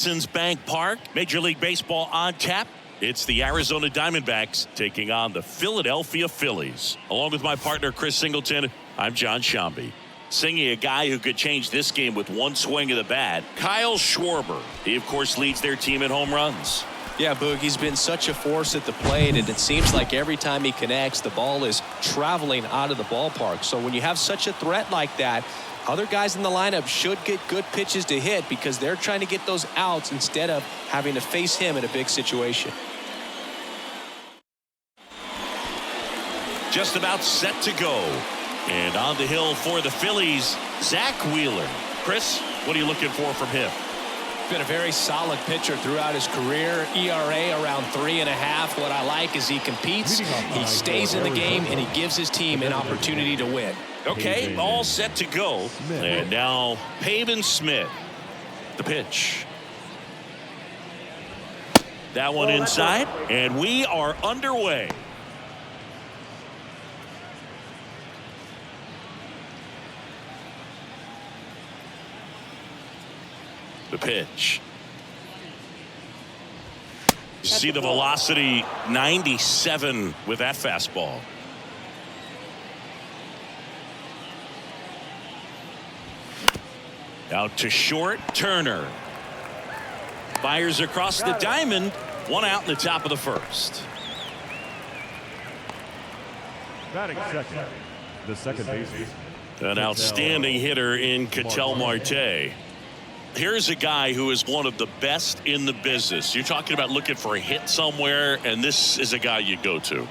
Citizens Bank Park, Major League Baseball on tap. It's the Arizona Diamondbacks taking on the Philadelphia Phillies. Along with my partner, Chris Singleton, I'm John Shambi. Singing a guy who could change this game with one swing of the bat, Kyle Schwarber. He, of course, leads their team in home runs. Yeah, Boog, he's been such a force at the plate, and it seems like every time he connects, the ball is traveling out of the ballpark. So when you have such a threat like that, other guys in the lineup should get good pitches to hit because they're trying to get those outs instead of having to face him in a big situation. Just about set to go. And on the hill for the Phillies, Zach Wheeler. Chris, what are you looking for from him? Been a very solid pitcher throughout his career. ERA around 3.5. What I like is he competes, he stays in the game, and he gives his team an opportunity to win. Okay, all set to go. And now Pavin Smith. The pitch. That one inside, and we are underway. The pitch. You see the velocity, 97 with that fastball. Out to short, Turner. Fires across the diamond. One out in the top of the first. Batting second, the second baseman. An outstanding hitter in Ketel Marte. Here's a guy who is one of the best in the business. You're talking about looking for a hit somewhere, and this is a guy you go to.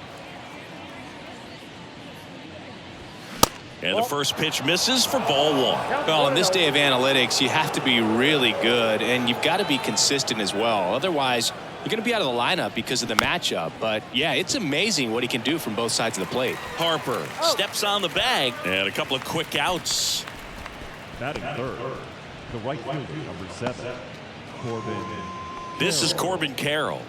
And the first pitch misses for ball one. Well, in this day of analytics, you have to be really good, and you've got to be consistent as well. Otherwise, you're going to be out of the lineup because of the matchup. But, yeah, it's amazing what he can do from both sides of the plate. Harper steps on the bag, and a couple of quick outs. Batting third, the right fielder, number 7, Corbin. This is Corbin Carroll.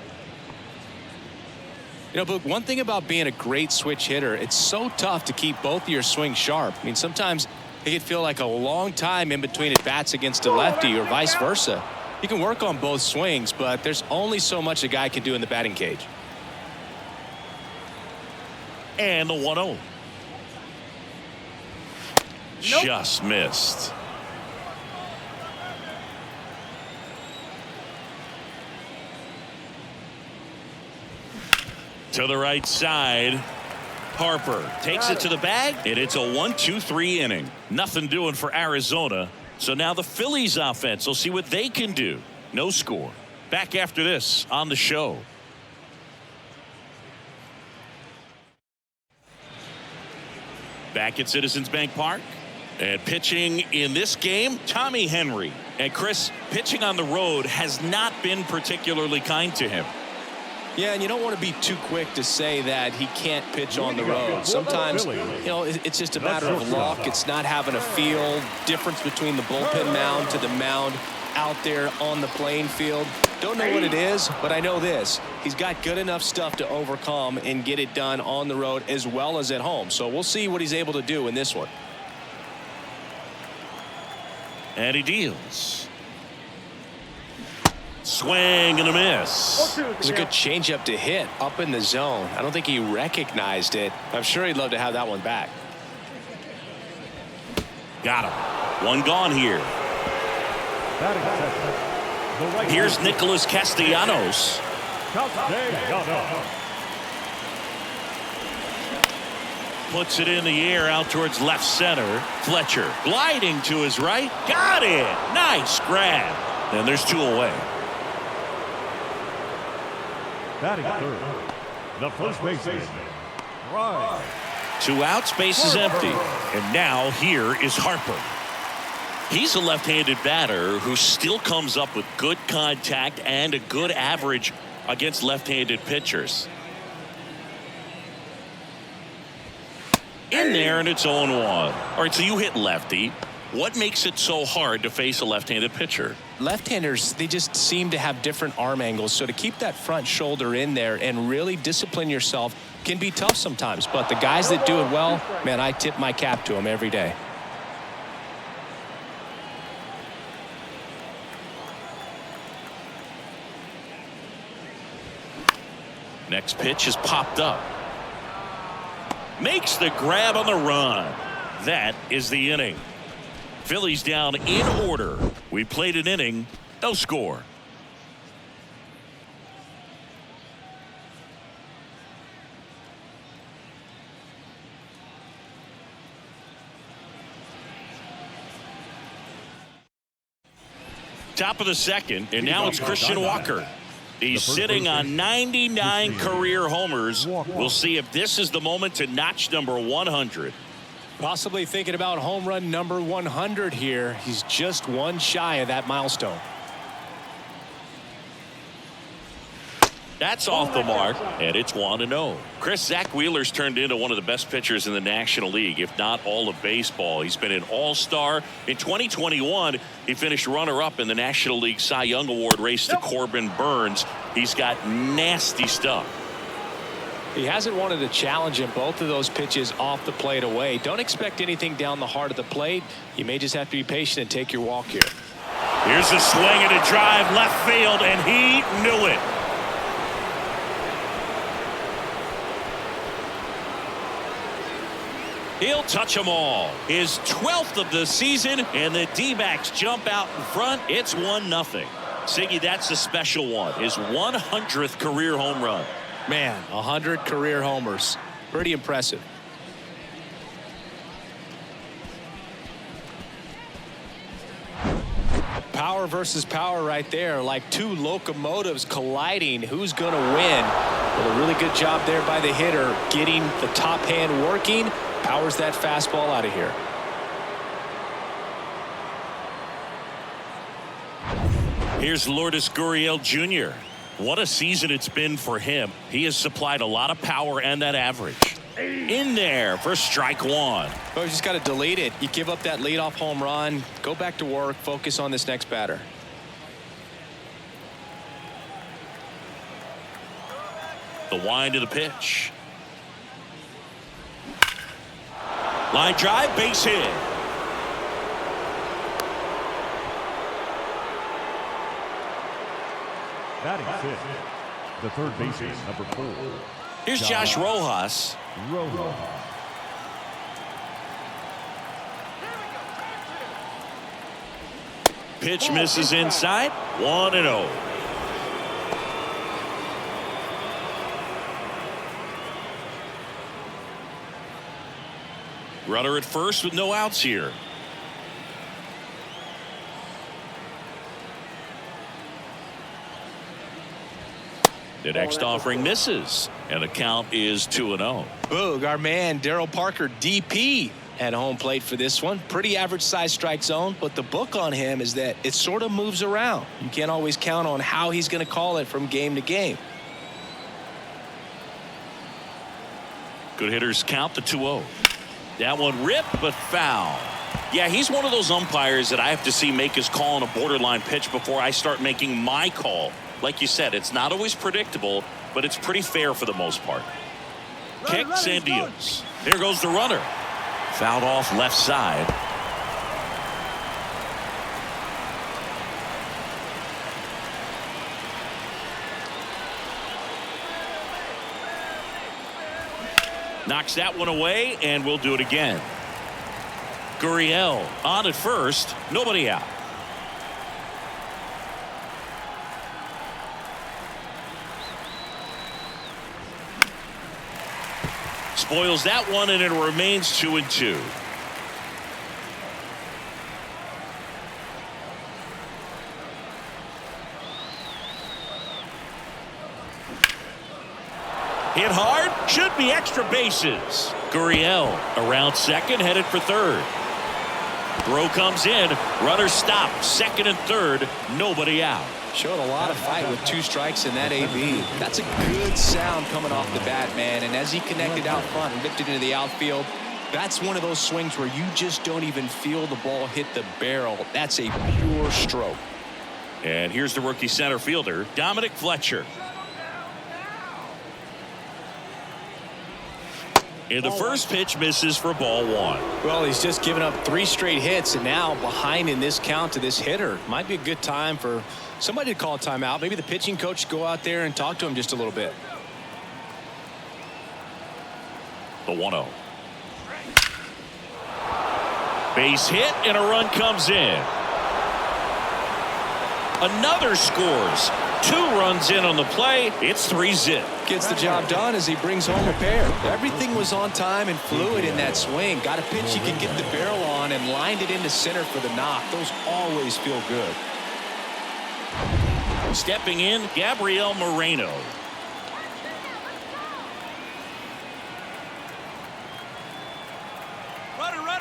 You know, but one thing about being a great switch hitter, it's so tough to keep both of your swings sharp. I mean, sometimes it can feel like a long time in between at bats against a lefty or vice versa. You can work on both swings, but there's only so much a guy can do in the batting cage. And the 1-0. Nope. Just missed. To the right side, Harper takes it to the bag, and it's a 1-2-3 inning. Nothing doing for Arizona. So now the Phillies offense will see what they can do. No score. Back after this on the show. Back at Citizens Bank Park. And pitching in this game, Tommy Henry. And Chris, pitching on the road has not been particularly kind to him. Yeah, and you don't want to be too quick to say that he can't pitch on the road. Sometimes, you know, it's just a matter of luck. It's not having a feel. Difference between the bullpen mound to the mound out there on the playing field. Don't know what it is, but I know this. He's got good enough stuff to overcome and get it done on the road as well as at home. So we'll see what he's able to do in this one. And he deals. Swing and a miss. It's a good changeup to hit up in the zone. I don't think he recognized it. I'm sure he'd love to have that one back. Got him. One gone here. Here's Nicholas Castellanos. Puts it in the air out towards left center. Fletcher gliding to his right. Got it. Nice grab. And there's two away. Batting third, the first baseman, right. Two outs, base is empty. And now here is Harper. He's a left-handed batter who still comes up with good contact and a good average against left-handed pitchers. In there, and it's 0-1. All right, so you hit lefty. What makes it so hard to face a left-handed pitcher? Left-handers, they just seem to have different arm angles. So to keep that front shoulder in there and really discipline yourself can be tough sometimes. But the guys that do it well, man, I tip my cap to them every day. Next pitch is popped up. Makes the grab on the run. That is the inning. Phillies down in order. We played an inning, no score. Top of the second, and now it's Christian Walker. He's sitting on 99 career homers. We'll see if this is the moment to notch number 100. Possibly thinking about home run number 100 here. He's just one shy of that milestone. That's off the mark, and it's 1-0. Chris, Zach Wheeler's turned into one of the best pitchers in the National League, if not all of baseball. He's been an all-star. In 2021, he finished runner-up in the National League Cy Young Award race to Corbin Burns. He's got nasty stuff. He hasn't wanted to challenge him. Both of those pitches off the plate away. Don't expect anything down the heart of the plate. You may just have to be patient and take your walk here. Here's a swing and a drive left field, and he knew it. He'll touch them all. His 12th of the season, and the D-backs jump out in front. It's 1-0. Siggy, that's a special one. His 100th career home run. Man, 100 career homers. Pretty impressive. Power versus power right there, like two locomotives colliding. Who's going to win? Well, a really good job there by the hitter, getting the top hand working. Powers that fastball out of here. Here's Lourdes Gurriel Jr. What a season it's been for him. He has supplied a lot of power and that average. In there for strike one. Well, you just got to delete it. You give up that leadoff home run. Go back to work. Focus on this next batter. The wind of the pitch. Line drive, base hit. Batting fifth, the third baseman, number 4. Here's Josh Rojas. Pitch misses inside. 1-0. Runner at first with no outs here. The next offering misses, and the count is 2-0. Boog, our man Daryl Parker, DP, at home plate for this one. Pretty average size strike zone, but the book on him is that it sort of moves around. You can't always count on how he's going to call it from game to game. Good hitters count the 2-0. That one ripped, but foul. Yeah, he's one of those umpires that I have to see make his call on a borderline pitch before I start making my call. Like you said, it's not always predictable, but it's pretty fair for the most part. Kicks and deals. There goes the runner. Fouled off left side. Knocks that one away, and we'll do it again. Gurriel on at first, nobody out. Spoils that one, and it remains 2-2. Hit hard, should be extra bases. Gurriel around second, headed for third. Throw comes in, runner stopped, second and third, nobody out. Showed a lot of fight with 2 strikes in that AB. That's a good sound coming off the bat, man. And as he connected out front and ripped it into the outfield, that's one of those swings where you just don't even feel the ball hit the barrel. That's a pure stroke. And here's the rookie center fielder, Dominic Fletcher. And the first pitch misses for ball 1. Well, he's just given up 3 straight hits, and now behind in this count to this hitter. Might be a good time for somebody to call a timeout. Maybe the pitching coach go out there and talk to him just a little bit. The 1-0. Base hit and a run comes in. Another scores. 2 runs in on the play. It's 3-zip. Gets the job done as he brings home a pair. Everything was on time and fluid in that swing. Got a pitch he could get the barrel on and lined it into center for the knock. Those always feel good. Stepping in, Gabriel Moreno.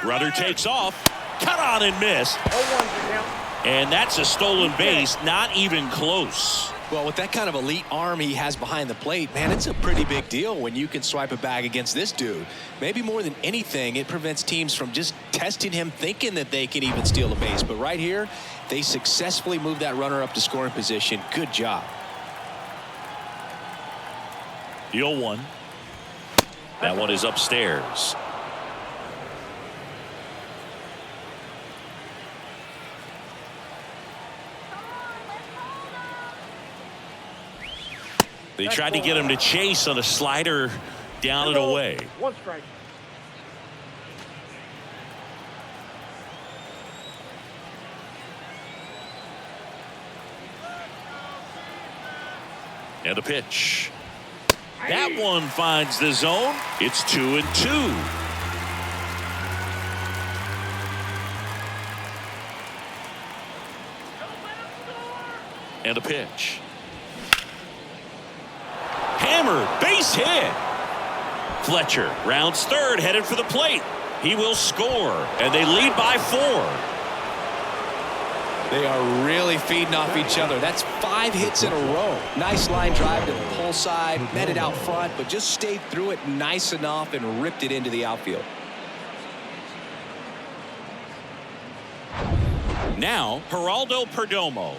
Runner takes off. Cut on and miss. And that's a stolen base, not even close. Well, with that kind of elite arm he has behind the plate, man, it's a pretty big deal when you can swipe a bag against this dude. Maybe more than anything, it prevents teams from just testing him, thinking that they can even steal a base. But right here, they successfully moved that runner up to scoring position. Good job. The 0-1. That one is upstairs. They tried to get him to chase on a slider down and away. 1 strike. And a pitch. That one finds the zone. It's 2-2. And a pitch. Hammered, base hit. Fletcher rounds third, headed for the plate. He will score, and they lead by 4. They are really feeding off each other. That's 5 hits in a row. Nice line drive to the pull side, met it out front, but just stayed through it nice enough and ripped it into the outfield. Now, Geraldo Perdomo.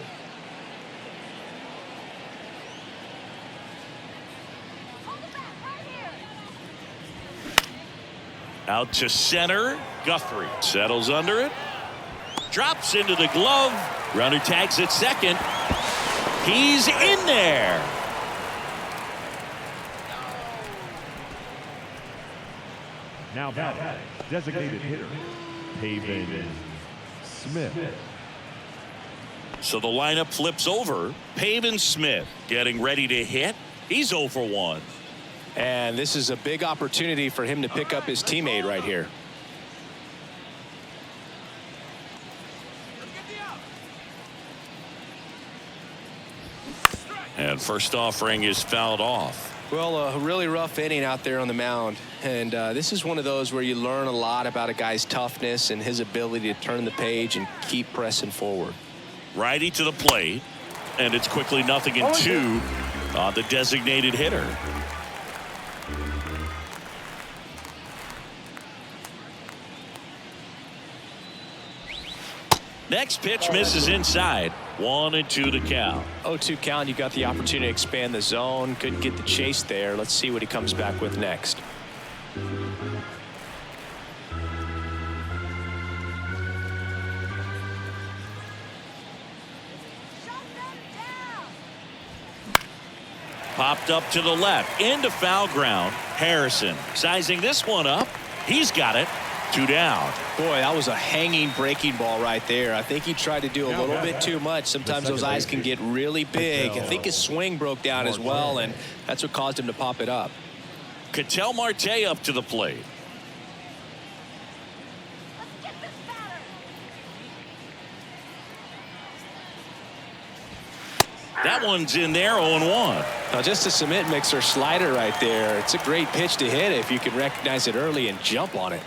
Out to center. Guthrie settles under it. Drops into the glove. Runner tags at second. He's in there. Now batting, designated hitter, Pavin Smith. So the lineup flips over. Pavin Smith getting ready to hit. He's 0 for 1. And this is a big opportunity for him to pick up his teammate right here. And first offering is fouled off. Well, a really rough inning out there on the mound. And this is one of those where you learn a lot about a guy's toughness and his ability to turn the page and keep pressing forward. Righty to the plate. And it's quickly 0-2 on the designated hitter. Next pitch misses inside. 1-2 to count. 0-2 count. You got the opportunity to expand the zone. Couldn't get the chase there. Let's see what he comes back with next. Popped up to the left. Into foul ground. Harrison sizing this one up. He's got it. 2 down. Boy, that was a hanging breaking ball right there. I think he tried to do a little bit too much. Sometimes those eyes can get really big. I think his swing broke down as well, and that's what caused him to pop it up. Ketel Marte up to the plate. That one's in there, 0-1. Now, just a cement mixer slider right there. It's a great pitch to hit if you can recognize it early and jump on it.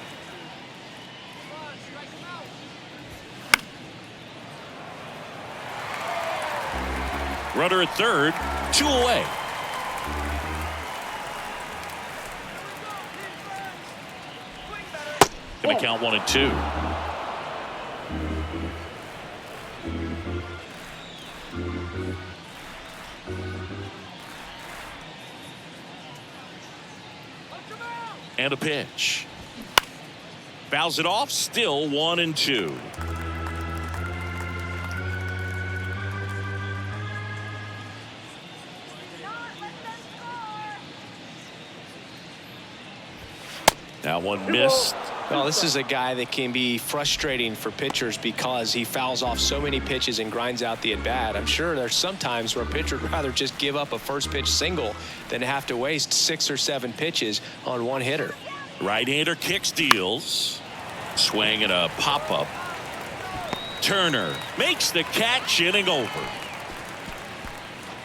Runner at third, 2 away. Gonna count 1-2. And a pitch. Fouls it off, still 1-2. Now one missed. Well, this is a guy that can be frustrating for pitchers because he fouls off so many pitches and grinds out the at-bat. I'm sure there's some times where a pitcher would rather just give up a first pitch single than have to waste 6 or 7 pitches on one hitter. Right-hander kicks, deals. Swing and a pop-up. Turner makes the catch, inning over.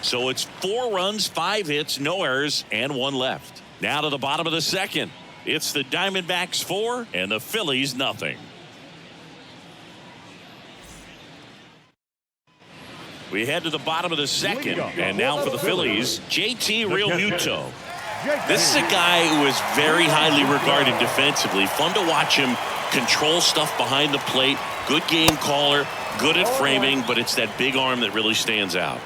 So it's 4 runs, 5 hits, no errors, and 1 left. Now to the bottom of the second. It's the Diamondbacks 4 and the Phillies nothing. We head to the bottom of the second, and now for the Phillies, JT Realmuto. This is a guy who is very highly regarded defensively. Fun to watch him control stuff behind the plate. Good game caller, good at framing, but it's that big arm that really stands out.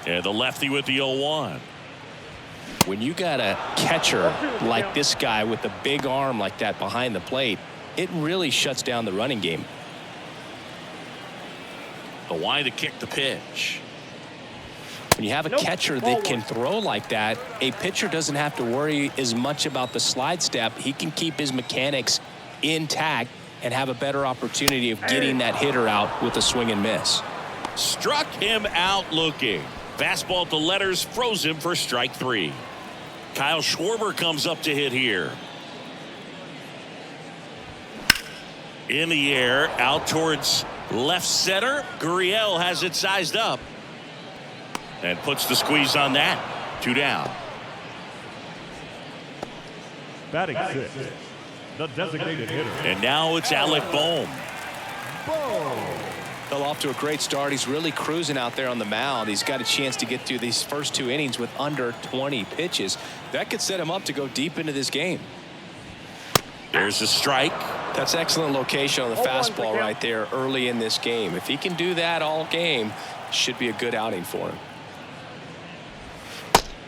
And the lefty with the 0-1. When you got a catcher like this guy with a big arm like that behind the plate, it really shuts down the running game. The wind to kick the pitch. When you have a catcher that can throw like that, a pitcher doesn't have to worry as much about the slide step. He can keep his mechanics intact and have a better opportunity of getting that hitter out with a swing and miss. Struck him out looking. Fastball at the letters, froze him for strike 3. Kyle Schwarber comes up to hit here. In the air, out towards left center. Gurriel has it sized up. And puts the squeeze on that. 2 down. Batting 6, the designated hitter. And now it's Alec Bohm. Fell off to a great start. He's really cruising out there on the mound. He's got a chance to get through these first 2 innings with under 20 pitches. That could set him up to go deep into this game. There's a strike. That's excellent location on the fastball right there early in this game. If he can do that all game, should be a good outing for him.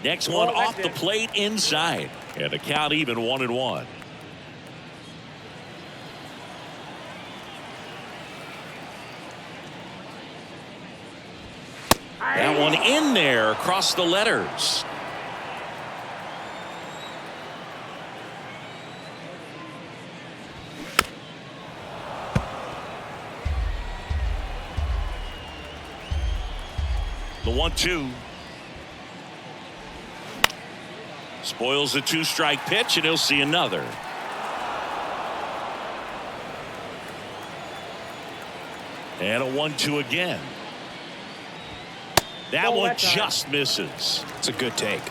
Next one off the plate inside. And the count even 1-1. That one in there across the letters. The 1-2. Spoils the 2-strike pitch, and he'll see another. And a 1-2 again. That one just misses. It's a good take.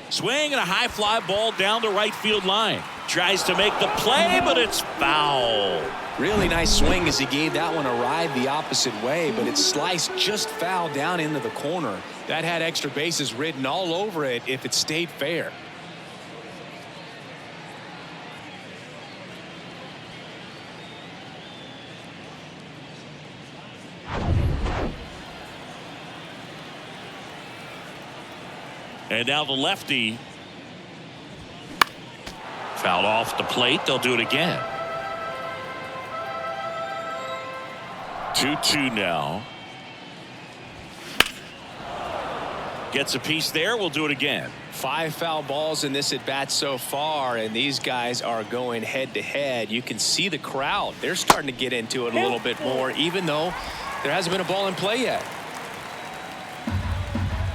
Swing and a high fly ball down the right field line. Tries to make the play, but it's foul. Really nice swing as he gave that one a ride the opposite way, but it sliced just foul down into the corner. That had extra bases written all over it if it stayed fair. And now the lefty. Fouled off the plate. They'll do it again. 2-2 now. Gets a piece there. We'll do it again. 5 foul balls in this at bat so far, and these guys are going head to head. You can see the crowd. They're starting to get into it a little bit more, even though there hasn't been a ball in play yet.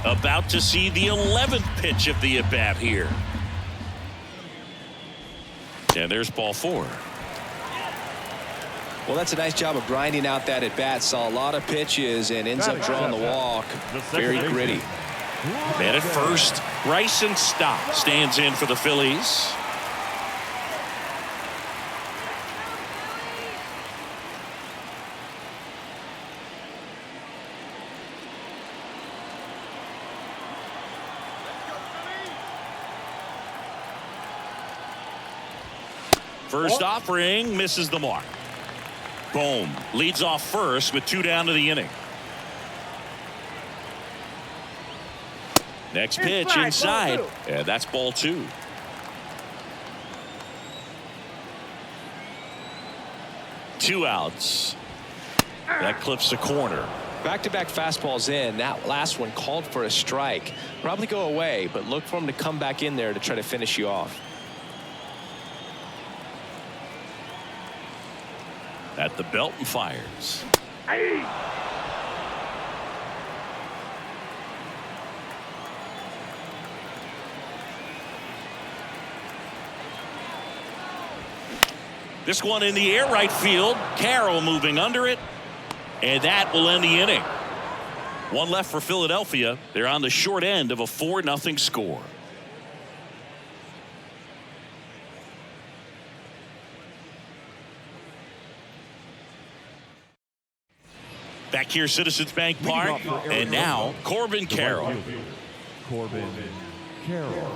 About to see the 11th pitch of the at bat here. And there's ball 4. Well, that's a nice job of grinding out that at bat. Saw a lot of pitches and ends up drawing the walk. Very gritty. Man at first, Bryson Stott stands in for the Phillies. First offering misses the mark. Bohm leads off first with 2 down to the inning. Next pitch inside, and that's ball 2. Two outs. That clips the corner. Back-to-back fastballs in. That last one called for a strike. Probably go away, but look for him to come back in there to try to finish you off. At the belt and fires. This one in the air right field. Carroll moving under it. And that will end the inning. One left for Philadelphia. They're on the short end of a 4-0 score. Back here, Citizens Bank Park. And now, Corbin Carroll. Corbin Carroll.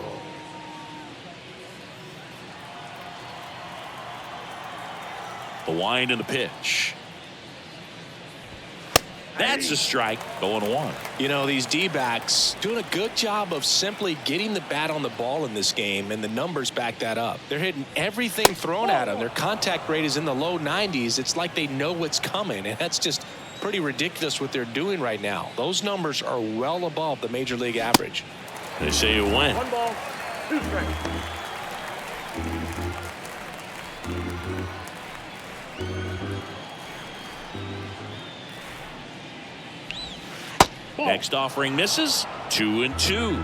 The wind and the pitch. That's a strike. Going one. You know, these D-backs doing a good job of simply getting the bat on the ball in this game, and the numbers back that up. They're hitting everything thrown at them. Their contact rate is in the low 90s. It's like they know what's coming, and that's just pretty ridiculous what they're doing right now. Those numbers are well above the major league average. They say you win. 1 ball, 2 strikes. Next offering misses. 2-2.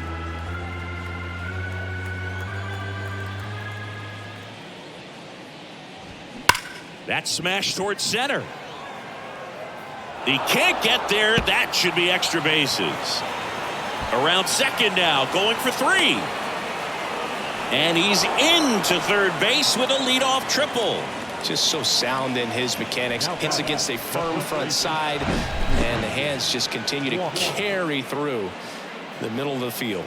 That smash towards center. He can't get there. That should be extra bases. Around second now, going for 3. And he's into third base with a leadoff triple. Just so sound in his mechanics. Hits against a firm front side, and the hands just continue to carry through the middle of the field.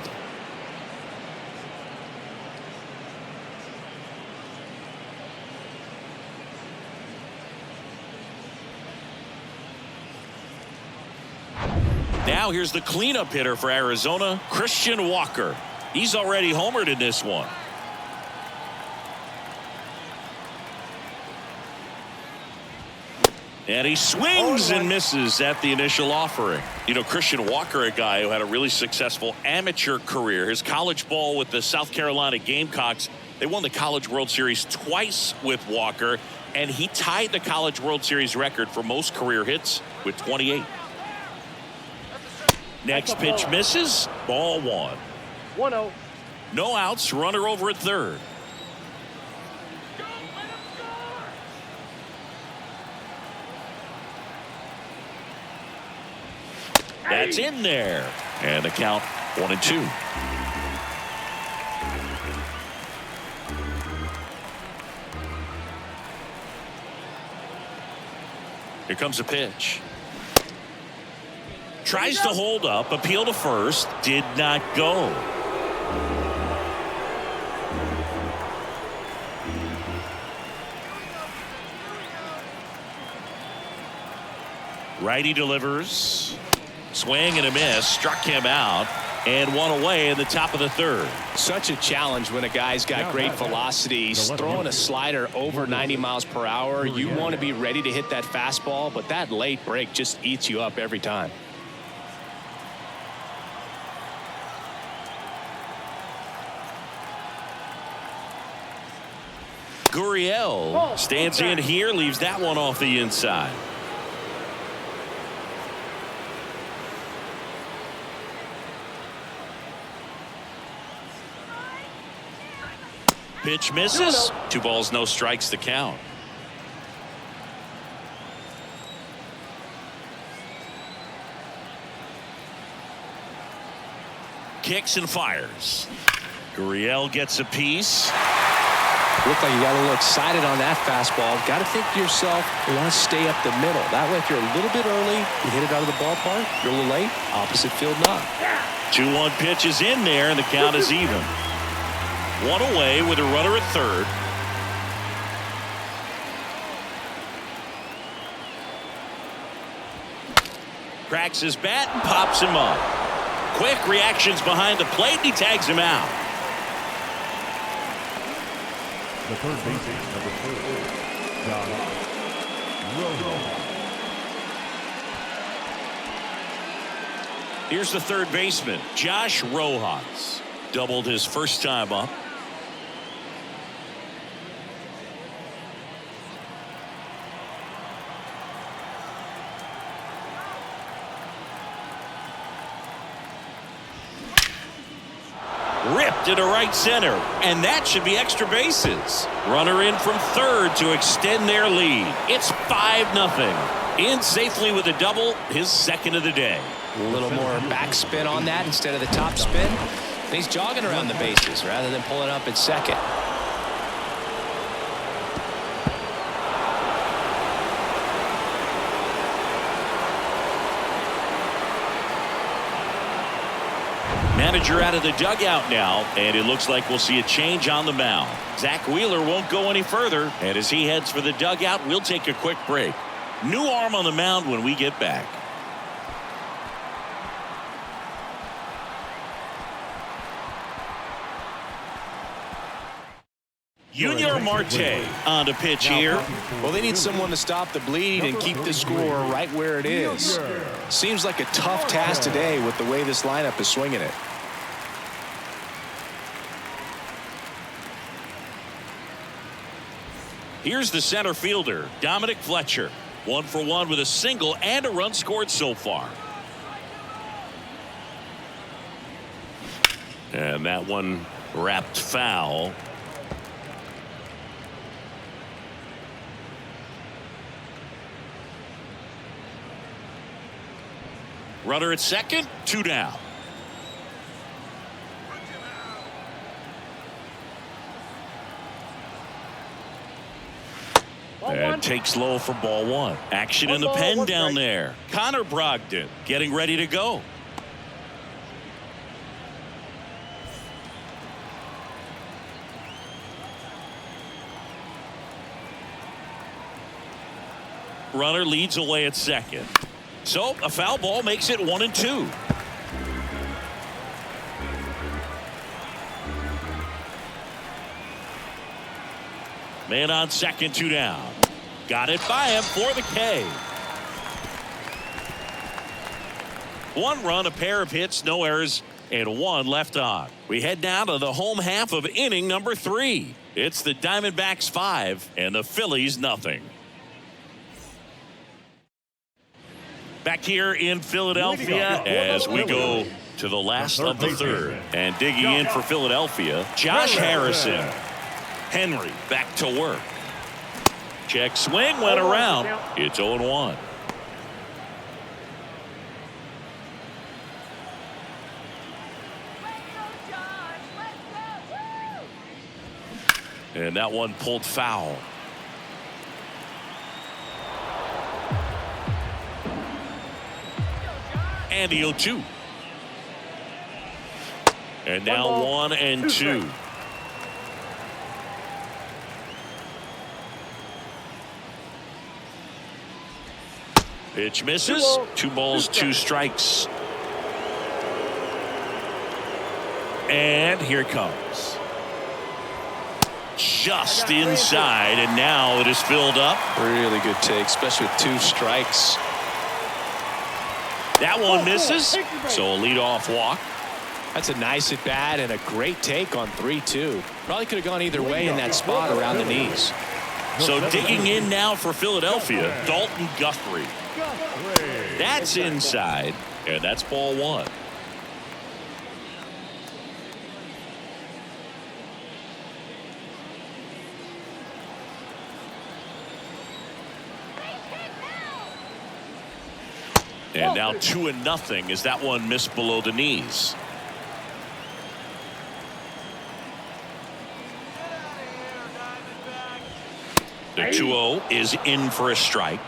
Now here's the cleanup hitter for Arizona, Christian Walker. He's already homered in this one. And he swings and misses at the initial offering. You know, Christian Walker, a guy who had a really successful amateur career. His college ball with the South Carolina Gamecocks. They won the College World Series twice with Walker, and he tied the College World Series record for most career hits with 28. Next pitch misses. Ball 1. 1-0. No outs. Runner over at third. That's in there. And the count 1-2. Here comes a pitch. Tries to hold up, appeal to first, did not go. Righty delivers. Swing and a miss, struck him out, and one away in the top of the third. Such a challenge when a guy's got great velocity. He's throwing a slider over 90 miles per hour. You want to be ready to hit that fastball, but that late break just eats you up every time. Gurriel stands in here, leaves that one off the inside. Pitch misses. 2 balls, no strikes to count. Kicks and fires. Gurriel gets a piece. Look like you got a little excited on that fastball. Got to think to yourself, you want to stay up the middle. That way, if you're a little bit early, you hit it out of the ballpark. If you're a little late, opposite field knock. 2-1 pitch is in there, and the count is even. One away with a runner at third. Cracks his bat and pops him up. Quick reactions behind the plate, and he tags him out. The third baseman, number 4, John Rojo. Here's the third baseman, Josh Rojas. Doubled his first time up. Ripped into right center, and that should be extra bases. Runner in from third to extend their lead. It's 5-0. In safely with a double, his second of the day. A little more backspin on that instead of the top spin. And he's jogging around the bases rather than pulling up at second. Manager out of the dugout now, and it looks like we'll see a change on the mound. Zach Wheeler won't go any further, and as he heads for the dugout, we'll take a quick break. New arm on the mound when we get back. Junior Marte on to pitch here. Well, they need someone to stop the bleed and keep the score right where it is. Seems like a tough task today with the way this lineup is swinging it. Here's the center fielder, Dominic Fletcher. 1 for 1 with a single and a run scored so far. And that one wrapped foul. Runner at second, 2 down. And takes low for ball 1. Action in the pen down there. Connor Brogdon getting ready to go. Runner leads away at second. So a foul ball makes it 1-2. Man on second, 2 down. Got it by him for the K. 1 run, a pair of hits, no errors, and 1 left on. We head down to the home half of inning number 3. It's the Diamondbacks 5 and the Phillies nothing. Back here in Philadelphia as we go to the last of the third. And digging in for Philadelphia, Josh Harrison. Henry back to work. Check swing went around. It's 0-1. And that one pulled foul. And the 0-2. And now 1-2. Pitch misses. 2 balls, 2 strikes. And here it comes. Just inside, and now it is filled up. Really good take, especially with 2 strikes. That one misses, so a leadoff walk. That's a nice at bat and a great take on 3-2. Probably could have gone either way in that spot around the knees. So digging in now for Philadelphia, Dalton Guthrie. That's inside, and that's ball 1. And now 2-0 as that one missed below the knees. The 2-0 is in for a strike.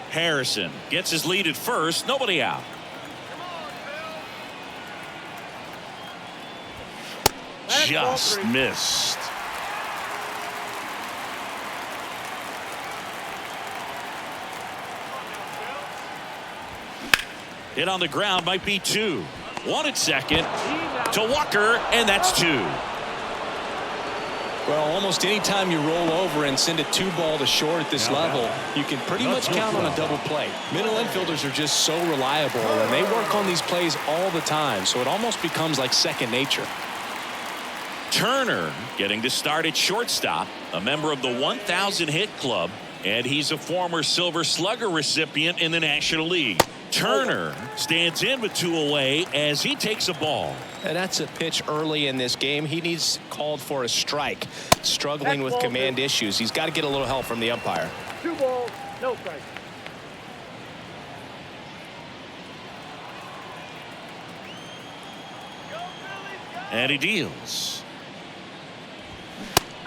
Harrison gets his lead at first. Nobody out. Just missed. Hit on the ground might be 2. 1 at second to Walker, and that's 2. Well, almost any time you roll over and send a 2-ball to short at this level, you can pretty much count on a double play. Middle infielders are just so reliable, and they work on these plays all the time, so it almost becomes like second nature. Turner getting to start at shortstop, a member of the 1,000 hit club, and he's a former Silver Slugger recipient in the National League. Turner stands in with 2 away as he takes a ball. And that's a pitch early in this game. He needs called for a strike. Struggling with command issues. He's got to get a little help from the umpire. 2 balls, no strike. And he deals.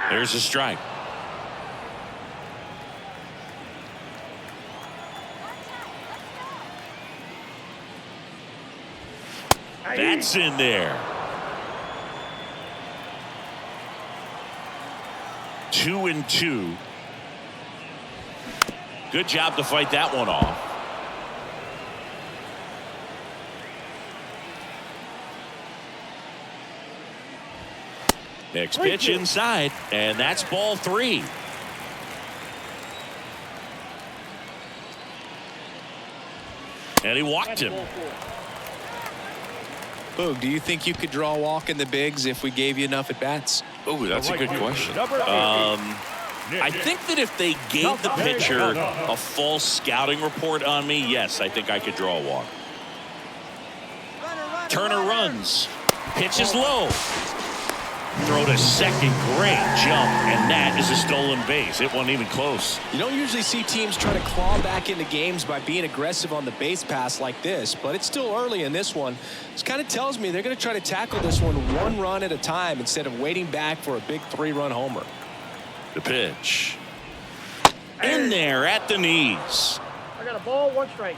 There's a strike. That's in there. 2-2. Good job to fight that one off. Next pitch inside, and that's ball 3. And he walked him. Boog, do you think you could draw a walk in the bigs if we gave you enough at-bats? Oh, that's a good question. I think that if they gave the pitcher a full scouting report on me, yes, I think I could draw a walk. Turner runs. Pitch is low. Throw to second, great jump, and that is a stolen base. It wasn't even close. You don't usually see teams try to claw back into games by being aggressive on the base pass like this, but it's still early in this one. This kind of tells me they're going to try to tackle this one 1 run at a time instead of waiting back for a big 3-run homer. The pitch. In there at the knees. I got a ball, 1 strike.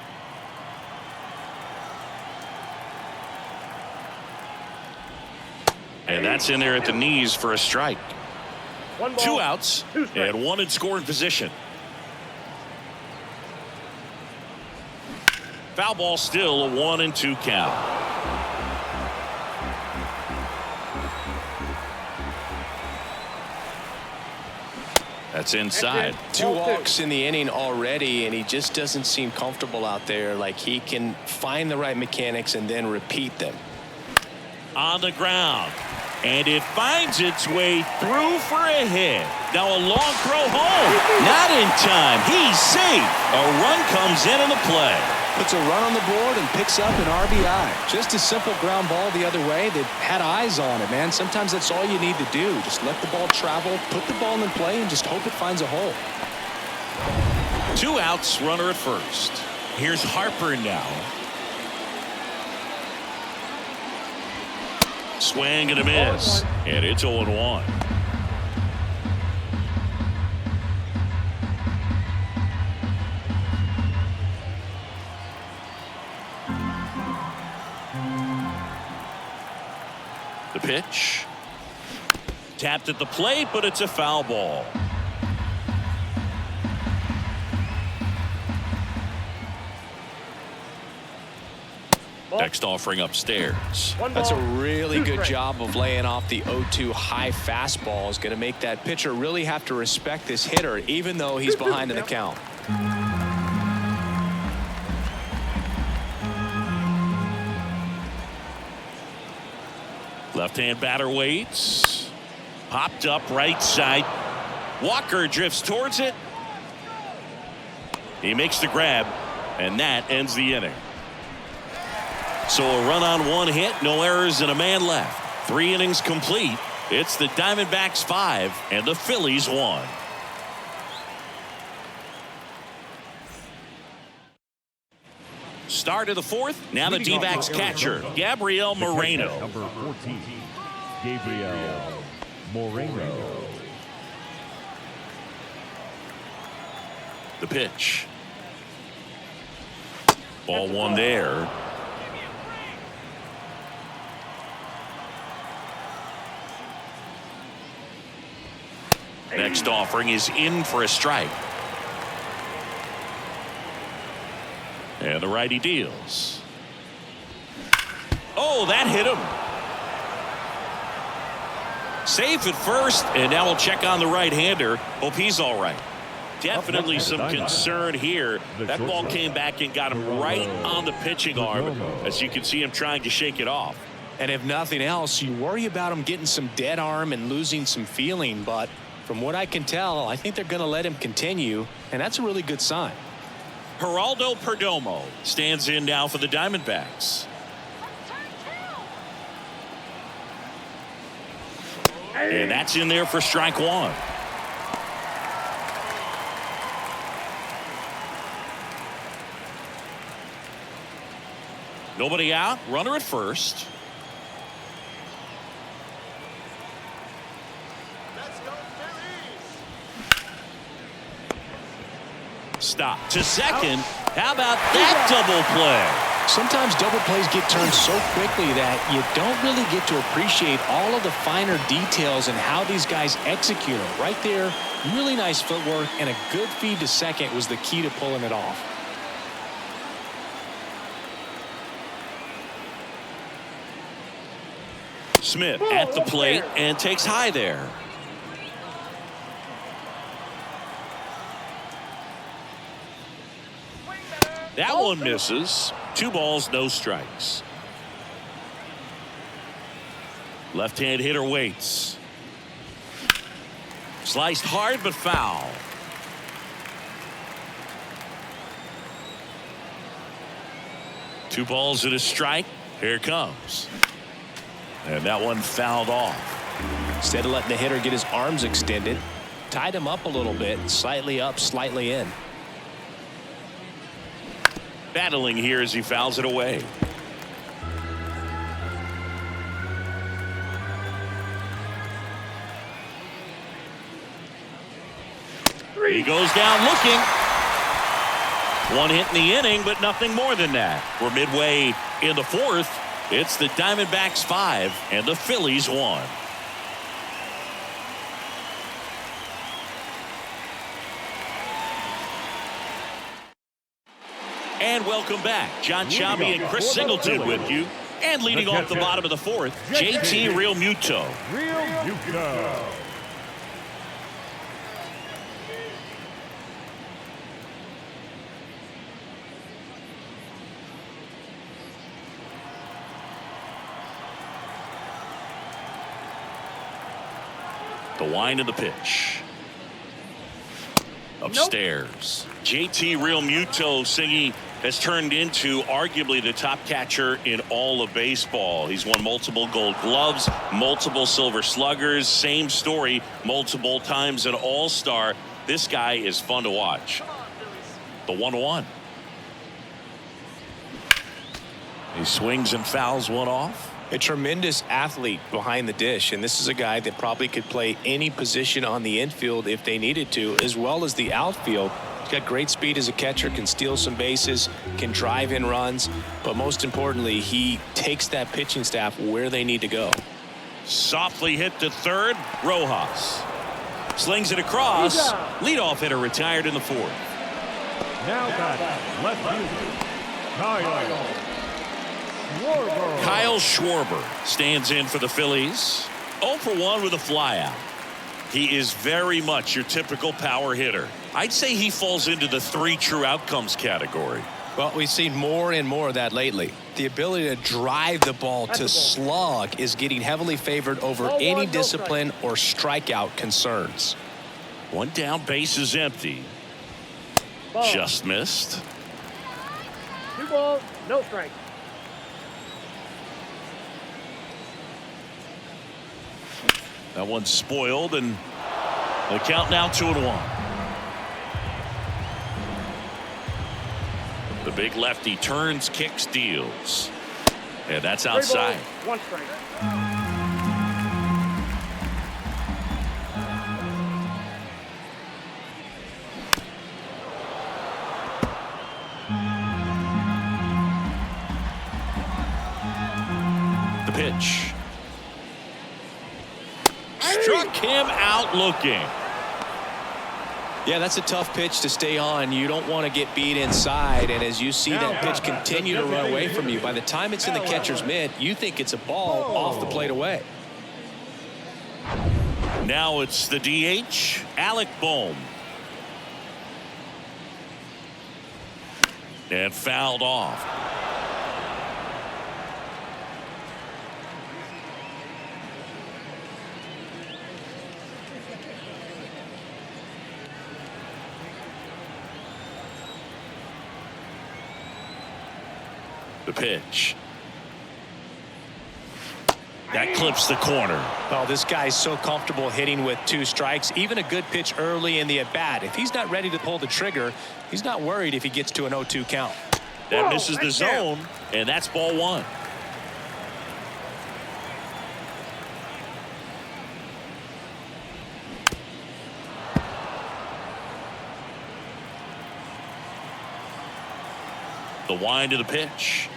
And that's in there at the knees for a strike. 1 ball, 2 outs 2 strikes. and 1 in scoring position. Foul ball still a 1-2 count. That's inside. 2 walks in the inning already, and he just doesn't seem comfortable out there. Like he can find the right mechanics and then repeat them. On the ground. And it finds its way through for a hit. Now a long throw home. Not in time. He's safe. A run comes in the play. Puts a run on the board and picks up an RBI. Just a simple ground ball the other way. They had eyes on it, man. Sometimes that's all you need to do. Just let the ball travel, put the ball in play, and just hope it finds a hole. 2 outs, runner at first. Here's Harper now. Swing and a miss. And it's 0-1. The pitch. Tapped at the plate, but it's a foul ball. Next offering upstairs. That's a really good job of laying off the 0-2 high fastball. Is going to make that pitcher really have to respect this hitter, even though he's behind in the count. Left-hand batter waits. Popped up right side. Walker drifts towards it. He makes the grab, and that ends the inning. So a run on 1 hit, no errors, and a man left. 3 innings complete. It's the Diamondbacks 5 and the Phillies 1. Start of the 4th. Now the D-backs catcher, Gabriel Moreno. Number 14, Gabriel Moreno. The pitch. Ball 1 there. Next offering is in for a strike. And the righty deals. Oh, that hit him. Safe at first, and now we'll check on the right-hander. Hope he's all right. Definitely some concern here. That ball came back and got him right on the pitching arm, as you can see him trying to shake it off. And if nothing else, you worry about him getting some dead arm and losing some feeling. But from what I can tell, I think they're going to let him continue, and that's a really good sign. Geraldo Perdomo stands in now for the Diamondbacks. And that's in there for strike one. Nobody out. Runner at first. Stop to second. How about that double play? Sometimes double plays get turned so quickly that you don't really get to appreciate all of the finer details and how these guys execute them. Right there, really nice footwork, and a good feed to second was the key to pulling it off. Smith at the plate and takes high there. That one misses. 2 balls, no strikes. Left-hand hitter waits. Sliced hard but foul. Two balls and a strike. Here it comes. And that one fouled off. Instead of letting the hitter get his arms extended, tied him up a little bit, slightly up, slightly in. Battling here as he fouls it away. He goes down looking. One hit in the inning, but nothing more than that. We're midway in the 4th. It's the Diamondbacks 5 and the Phillies 1. And welcome back. John Shambi and Chris Singleton with you. And leading off the bottom of the 4th, JT Realmuto. The wind of the pitch. Upstairs. JT Realmuto, Singy, has turned into arguably the top catcher in all of baseball. He's won multiple Gold Gloves, multiple Silver Sluggers. Same story, multiple times an All-Star. This guy is fun to watch. The 1-1. He swings and fouls one off. A tremendous athlete behind the dish, and this is a guy that probably could play any position on the infield if they needed to, as well as the outfield. He's got great speed as a catcher, can steal some bases, can drive in runs, but most importantly, he takes that pitching staff where they need to go. Softly hit to third. Rojas slings it across. Leadoff hitter retired in the 4th. Now batting, left fielder, Kyle Schwarber stands in for the Phillies. 0 for 1 with a flyout. He is very much your typical power hitter. I'd say he falls into the 3 true outcomes category. Well, we've seen more and more of that lately. The ability to drive the ball to slug is getting heavily favored over any discipline or strikeout concerns. One down, base is empty. Just missed. 2 balls, no strike. That one's spoiled, and the count now 2-1. The big lefty turns, kicks, deals. And that's outside. 3 balls, 1 strike. The pitch. Struck him out looking. Yeah, that's a tough pitch to stay on. You don't want to get beat inside, and as you see that pitch continue to run away from you, by the time it's in the catcher's mitt, you think it's a ball off the plate away. Now it's the DH, Alec Bohm. And fouled off. The pitch. That clips the corner. Oh, this guy's so comfortable hitting with 2 strikes. Even a good pitch early in the at-bat. If he's not ready to pull the trigger, he's not worried if he gets to an 0-2 count. That misses the zone, and that's ball 1. The wind of the pitch.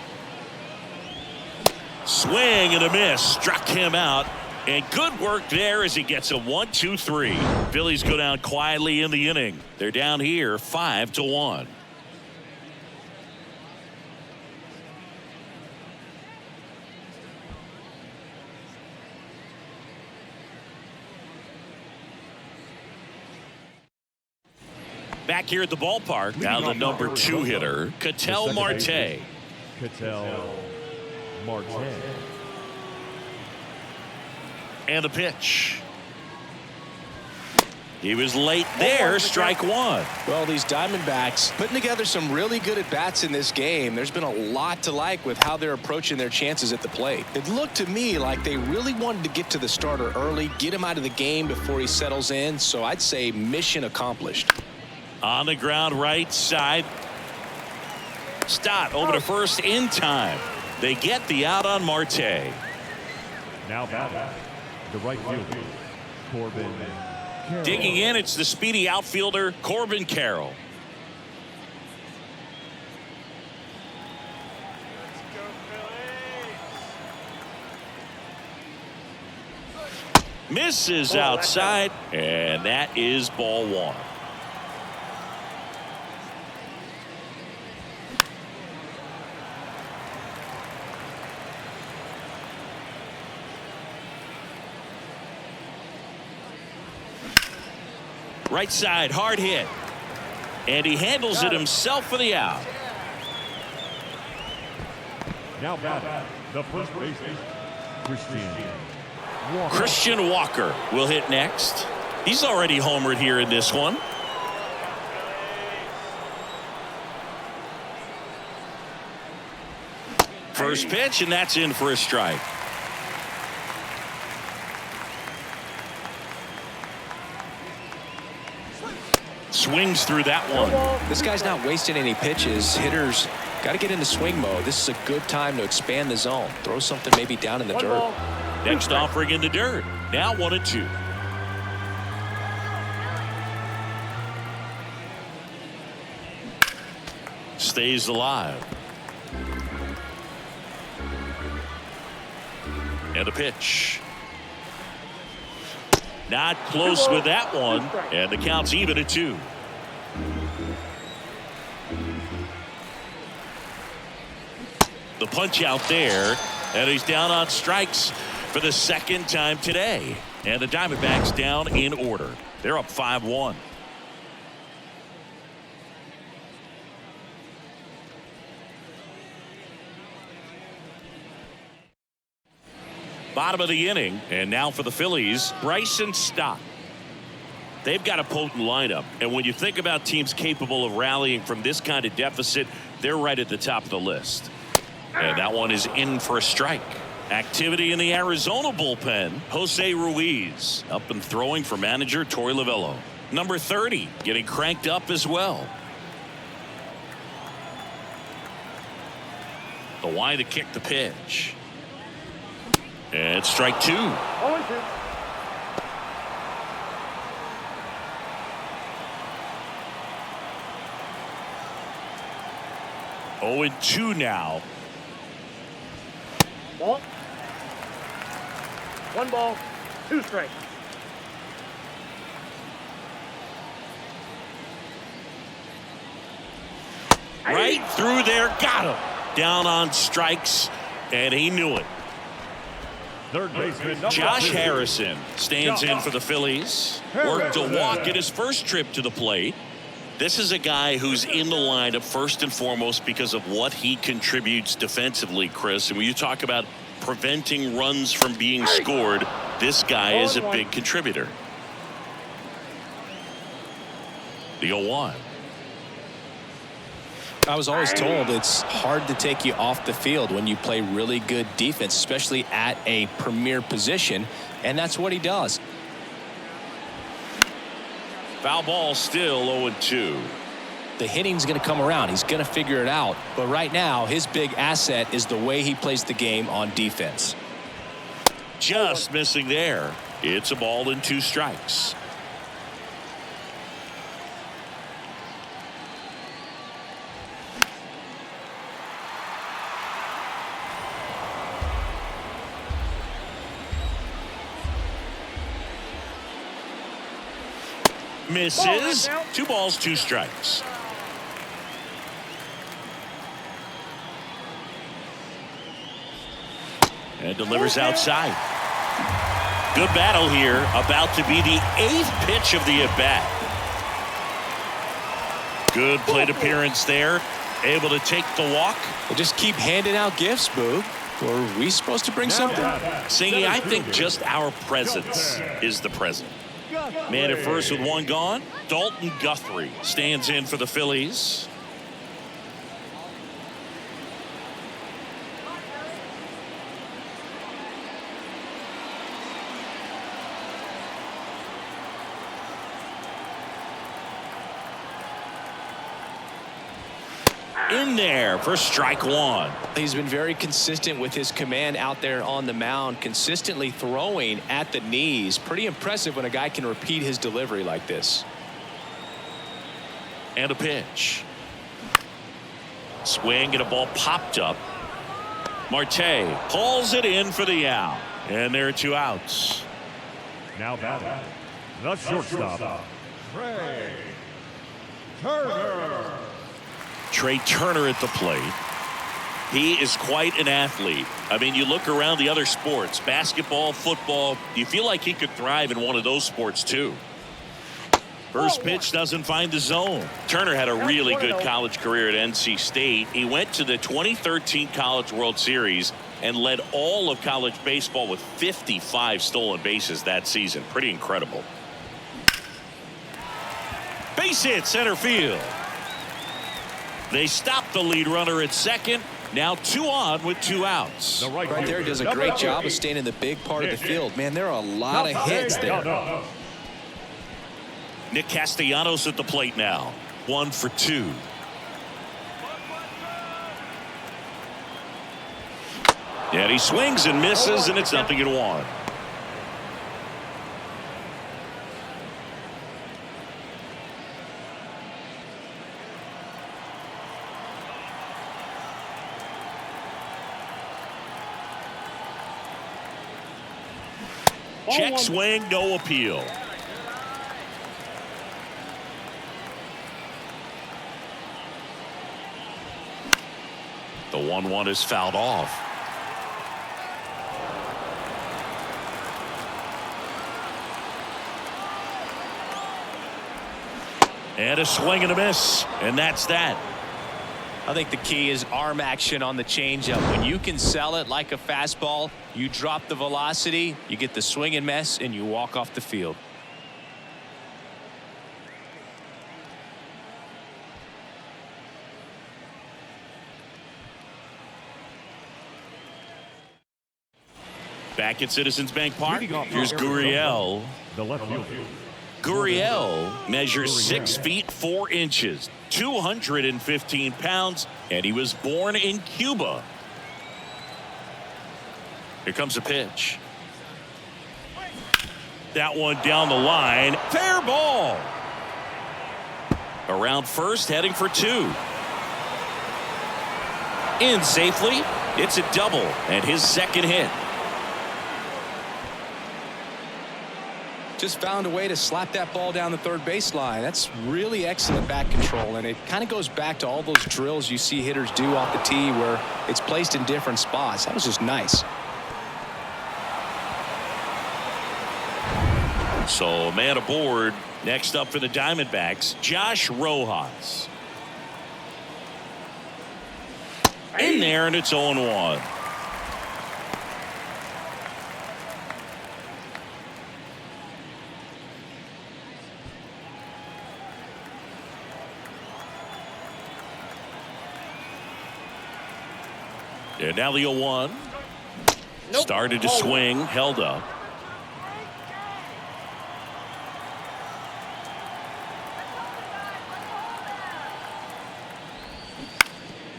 Swing and a miss. Struck him out. And good work there as he gets a 1-2-3. Phillies go down quietly in the inning. They're down here 5-1. Back here at the ballpark, now the number 2 hitter, Ketel Marte. Ketel Marte. And the pitch. He was late there, strike 1. Well, these Diamondbacks putting together some really good at-bats in this game. There's been a lot to like with how they're approaching their chances at the plate. It looked to me like they really wanted to get to the starter early, get him out of the game before he settles in. So I'd say mission accomplished. On the ground right side. Stott over to first in time. They get the out on Marte. Now batting, the right fielder, Corbin Carroll. Digging in, it's the speedy outfielder, Corbin Carroll. Misses outside, and that is ball 1. Right side, hard hit. And he handles it himself for the out. Now batting, the first baseman, Christian Walker will hit next. He's already homered here in this one. First pitch, and that's in for a strike. Swings through that one. This guy's not wasting any pitches. Hitters got to get into swing mode. This is a good time to expand the zone. Throw something maybe down in the dirt. Next offering in the dirt. Now 1-2. Stays alive. And a pitch. Not close with that one, and the count's even at 2. The punch out there, and he's down on strikes for the second time today. And the Diamondbacks down in order. They're up 5-1. Bottom of the inning, and now for the Phillies, Bryson Stott. They've got a potent lineup, and when you think about teams capable of rallying from this kind of deficit, they're right at the top of the list. And that one is in for a strike. Activity in the Arizona bullpen. Jose Ruiz up and throwing for manager Torey Lovullo. Number 30 getting cranked up as well. The wind to kick the pitch. And strike 2. 0-2. Oh, and 2 now. Ball. 1 ball, 2 strikes. Right through there, got him. Down on strikes, and he knew it. Third baseman, number Josh 2. Harrison stands in for the Phillies. Worked a walk in his first trip to the plate. This is a guy who's in the lineup first and foremost because of what he contributes defensively, Chris. And when you talk about preventing runs from being scored, this guy is a big contributor. The 0-1. I was always told it's hard to take you off the field when you play really good defense, especially at a premier position, and that's what he does. Foul ball, still 0-2. The hitting's going to come around. He's going to figure it out. But right now, his big asset is the way he plays the game on defense. Just missing there. It's a ball and 2 strikes. Misses. 2 balls, 2 strikes. And delivers outside. Good battle here. About to be the 8th pitch of the at-bat. Good plate appearance there. Able to take the walk. We'll just keep handing out gifts, Boog. Or are we supposed to bring something? Singy, I think just our presence is the present. Man at first with 1 gone. Dalton Guthrie stands in for the Phillies. In there for strike 1. He's been very consistent with his command out there on the mound, consistently throwing at the knees. Pretty impressive when a guy can repeat his delivery like this. And a pitch. Swing and a ball popped up. Marte pulls it in for the out. And there are 2 outs. Now batting, the shortstop, Trey Turner. Trey Turner at the plate. He is quite an athlete. I mean, you look around the other sports, basketball, football, you feel like he could thrive in one of those sports too. First pitch doesn't find the zone. Turner had a really good college career at NC State. He went to the 2013 College World Series and led all of college baseball with 55 stolen bases that season. Pretty incredible. Base hit center field. They stop the lead runner at second. Now 2 on with 2 outs. Right there does a great job of staying in the big part of the field. Man, there are a lot of hits there. Nick Castellanos at the plate now. 1 for 2. And he swings and misses, and it's 0-1. Check swing, no appeal. The 1-1 is fouled off. And a swing and a miss, and that's that. I think the key is arm action on the changeup. When you can sell it like a fastball, you drop the velocity, you get the swing and miss, and you walk off the field. Back at Citizens Bank Park, here's Gurriel. The left fielder. Gurriel measures 6 feet 4 inches, 215 pounds, and he was born in Cuba. Here comes a pitch. That one down the line. Fair ball. Around first, heading for 2. In safely. It's a double and his second hit. Just found a way to slap that ball down the third baseline. That's really excellent bat control, and it kind of goes back to all those drills you see hitters do off the tee where it's placed in different spots. That was just nice. So man aboard. Next up for the Diamondbacks, Josh Rojas. In there, and it's 0-1. And now the 0-1. Nope. Started to swing, held up.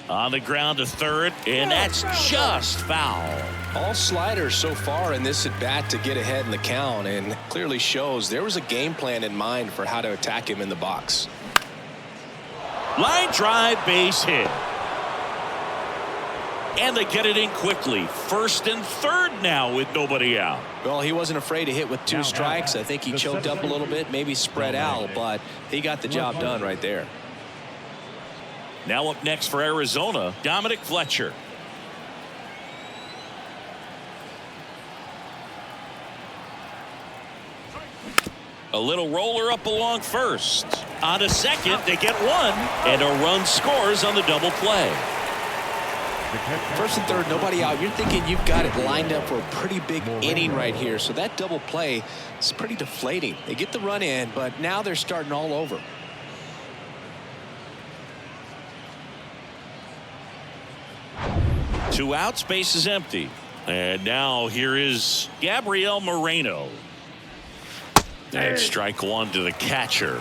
On the ground to third, and that's just foul. All sliders so far in this at bat to get ahead in the count, and clearly shows there was a game plan in mind for how to attack him in the box. Line drive, base hit. And they get it in quickly. First and third now with nobody out. Well, he wasn't afraid to hit with 2 strikes. I think he choked up a little bit, maybe spread out, but he got the job done right there. Now up next for Arizona, Dominic Fletcher. A little roller up along first. On to second, they get one, and a run scores on the double play. First and third, nobody out. You're thinking you've got it lined up for a pretty big inning right here. So that double play is pretty deflating. They get the run in, but now they're starting all over. Two outs, base is empty. And now here is Gabriel Moreno. And strike one to the catcher.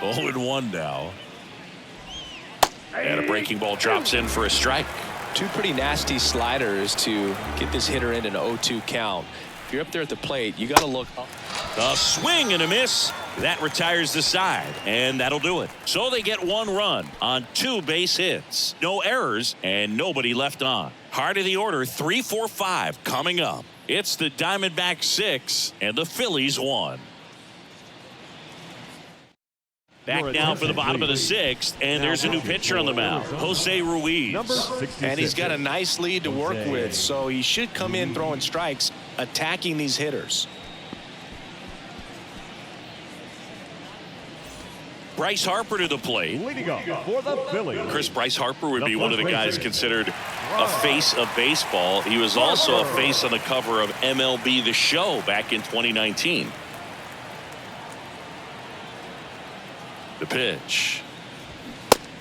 Oh, 0-1 now. And a breaking ball drops in for a strike. 2 pretty nasty sliders to get this hitter in an 0-2 count. If you're up there at the plate, you got to look up. A swing and a miss. That retires the side, and that'll do it. So they get 1 run on 2 base hits. No errors, and nobody left on. Heart of the order, 3, 4, 5 coming up. It's the Diamondbacks 6 and the Phillies 1. Back now for the bottom of the 6th, and there's a new pitcher on the mound, Jose Ruiz. And he's got a nice lead to work with, so he should come in throwing strikes, attacking these hitters. Bryce Harper to the plate. Leading up for the Phillies. Bryce Harper would be one of the guys considered a face of baseball. He was also a face on the cover of MLB The Show back in 2019. The pitch.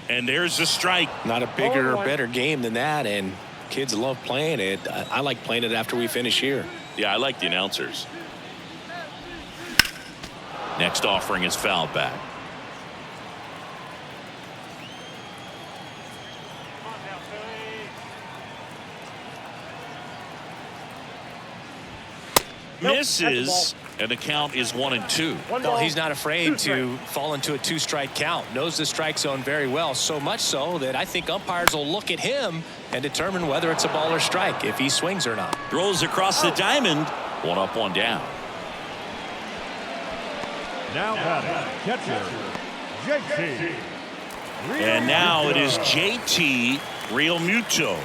And there's the strike. Not a bigger or better game than that, and kids love playing it. I like playing it after we finish here. Yeah, I like the announcers. Next offering is fouled back. Misses, and the count is 1-2. Well, he's not afraid to fall into a 2-strike count. Knows the strike zone very well, so much so that I think umpires will look at him and determine whether it's a ball or strike, if he swings or not. Throws across the diamond. 1 up, 1 down. Now batting, catcher, JT. And now it is JT Realmuto.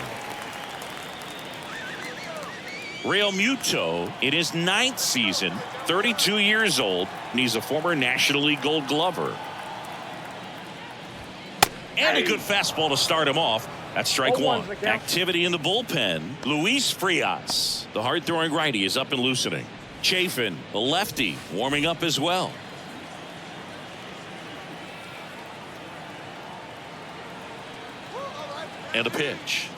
Realmuto in his 9th season, 32 years old, and he's a former National League Gold Glover. And a good fastball to start him off. That's strike 1. Activity in the bullpen. Luis Frias, the hard-throwing righty, is up and loosening. Chafin, the lefty, warming up as well. And a pitch.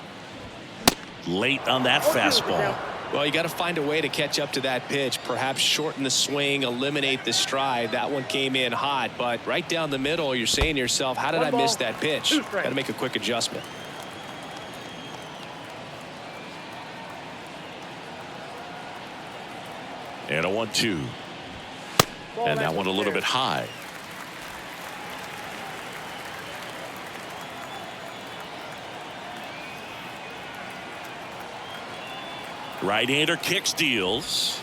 Late on that fastball. Well, you got to find a way to catch up to that pitch, perhaps shorten the swing, eliminate the stride. That one came in hot, but right down the middle, you're saying to yourself, how did I miss that pitch? Got to make a quick adjustment. And a 1-2. And that one a little bit high. Right-hander kicks, deals.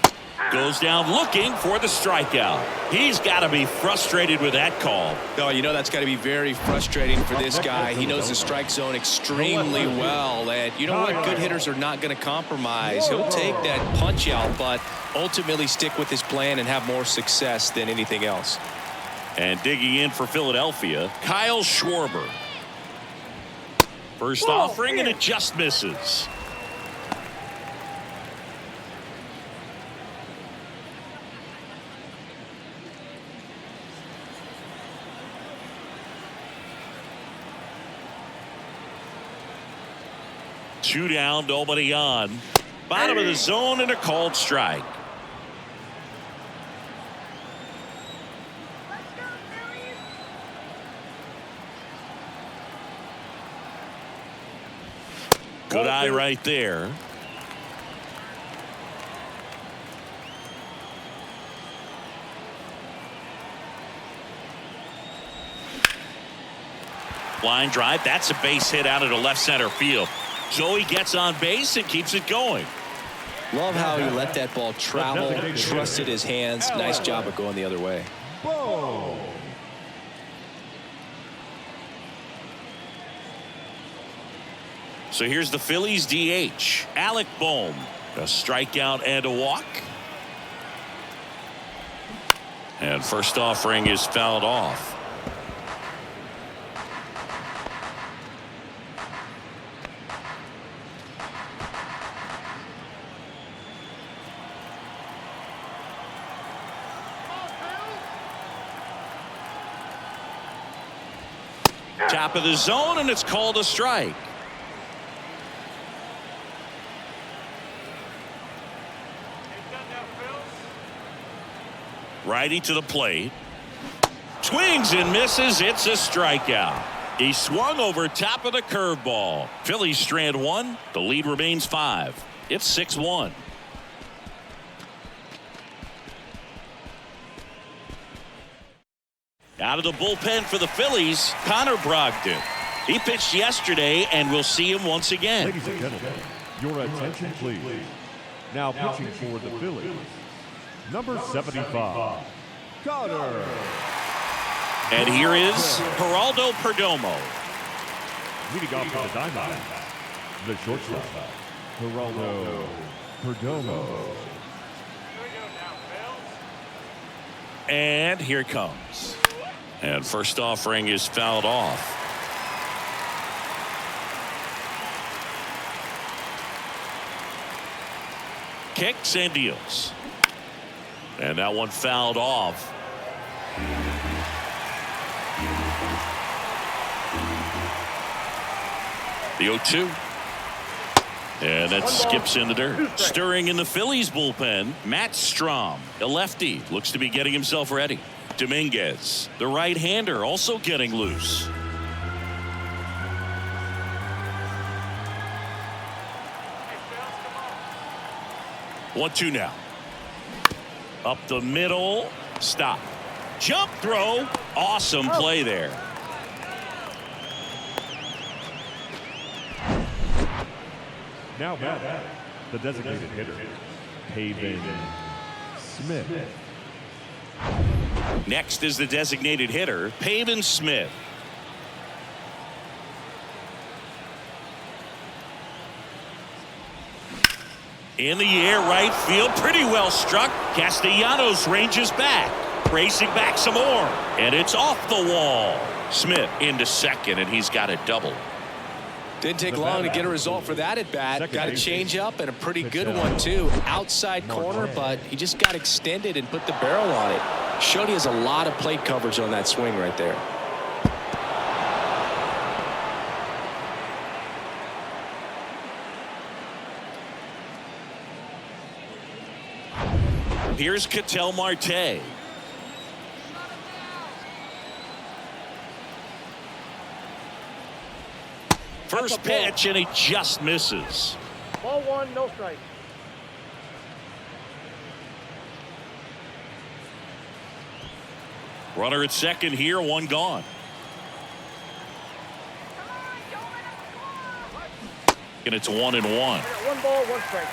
Goes down looking for the strikeout. He's got to be frustrated with that call. Oh, you know that's got to be very frustrating for this guy. He knows the strike zone extremely well. And you know what? Good hitters are not going to compromise. He'll take that punch out, but ultimately stick with his plan and have more success than anything else. And digging in for Philadelphia, Kyle Schwarber. First offering, and it just misses. Two down, nobody on. Bottom of the zone and a called strike. Good eye right there. Line drive. That's a base hit out of the left center field. So he gets on base and keeps it going. Love how he let that ball travel, trusted his hands. Nice job of going the other way. Whoa. So here's the Phillies DH, Alec Bohm. A strikeout and a walk. And first offering is fouled off. Top of the zone, and it's called a strike. Righty to the plate. Swings and misses. It's a strikeout. He swung over top of the curveball. Phillies strand one. The lead remains 5. It's 6-1. Out of the bullpen for the Phillies, Connor Brogdon. He pitched yesterday, and we'll see him once again. Ladies and gentlemen, your attention please. Now pitching for the Phillies, number 75, Connor. And here is Geraldo Perdomo. Leading off for the Diamondbacks, the shortstop, Geraldo Perdomo. And here it comes. And first offering is fouled off. Kicks and deals. And that one fouled off. The 0-2. And that skips in the dirt. Stirring in the Phillies bullpen, Matt Strom, a lefty, looks to be getting himself ready. Dominguez, the right-hander, also getting loose. One, two now. Up the middle. Stop. Jump throw. Awesome play there. Now back, the designated hitter, Pavin Smith. Next is the designated hitter, Pavin Smith. In the air, right field, pretty well struck. Castellanos ranges back, racing back some more, and it's off the wall. Smith into second, and he's got a double. Didn't take long to get a result for that at bat. Got a change up and a pretty good one too. Outside corner, but he just got extended and put the barrel on it. Showed he has a lot of plate coverage on that swing right there. Here's Ketel Marte. First pitch, and he just misses. Ball 1, no strike. Runner at second here, one gone. And it's 1-1. 1 ball, 1 strike.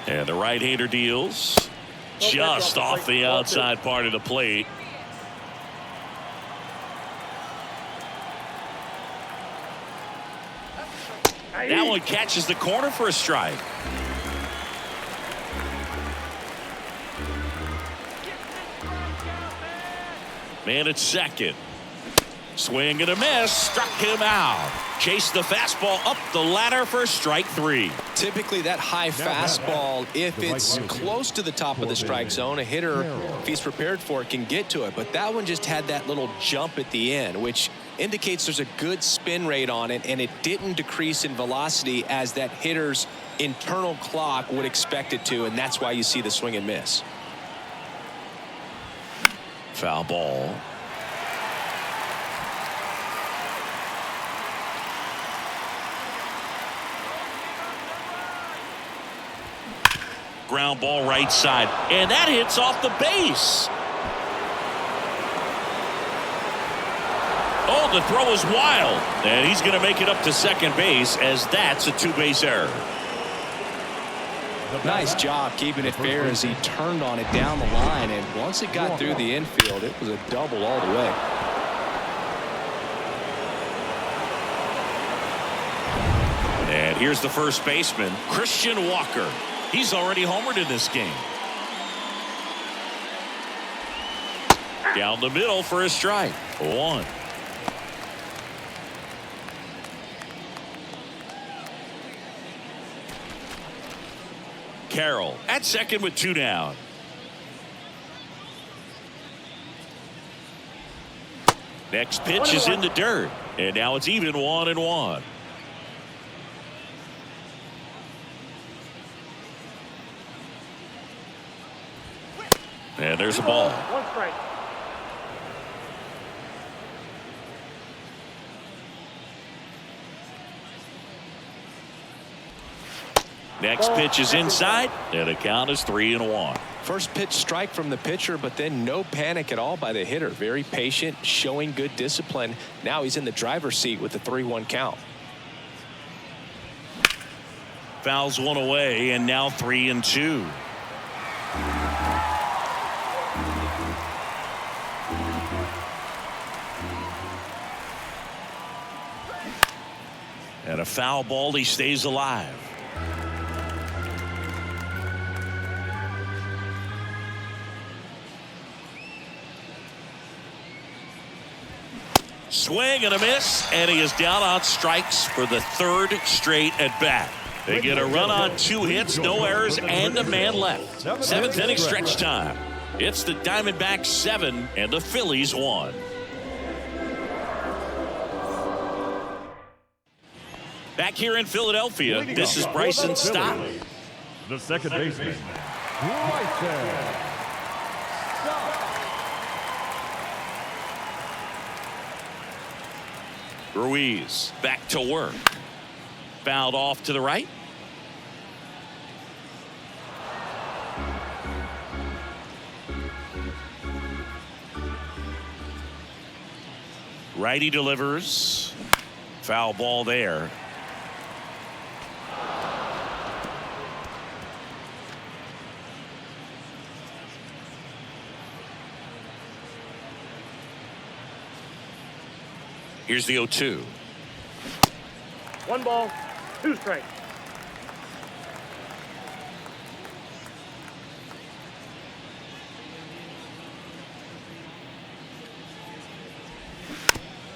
And the right-hander deals just off the outside part of the plate. That one catches the corner for a strike. Man at second. Swing and a miss. Struck him out. Chased the fastball up the ladder for strike 3. Typically that high fastball, if it's close to the top of the strike zone, a hitter, if he's prepared for it, can get to it. But that one just had that little jump at the end, which indicates there's a good spin rate on it, and it didn't decrease in velocity as that hitter's internal clock would expect it to, and that's why you see the swing and miss. Foul ball. Ground ball right side, and that hits off the base. Oh, the throw is wild, and he's going to make it up to second base as that's a 2-base error. Nice job keeping it fair as he turned on it down the line, and once it got through the infield, it was a double all the way. And here's the first baseman, Christian Walker. He's already homered in this game. Down the middle for a strike. 1. Carroll at second with 2 down. Next pitch is in the dirt, and now it's even 1-1. And there's a ball. 1 strike. Next pitch is inside, and the count is 3-1. First pitch strike from the pitcher, but then no panic at all by the hitter. Very patient, showing good discipline. Now he's in the driver's seat with the 3-1 count. Fouls one away, and now 3-2. And a foul ball, he stays alive. Swing and a miss, and he is down on strikes for the 3rd straight at bat. They get a run on 2 hits, no errors, and a man left. 7th inning stretch time. It's the Diamondbacks 7 and the Phillies 1. Back here in Philadelphia, this is Bryson Stott. The second baseman, Bryson. Ruiz back to work. Fouled off to the right. Righty delivers. Foul ball there. Here's the 0-2. 1 ball, 2 strikes.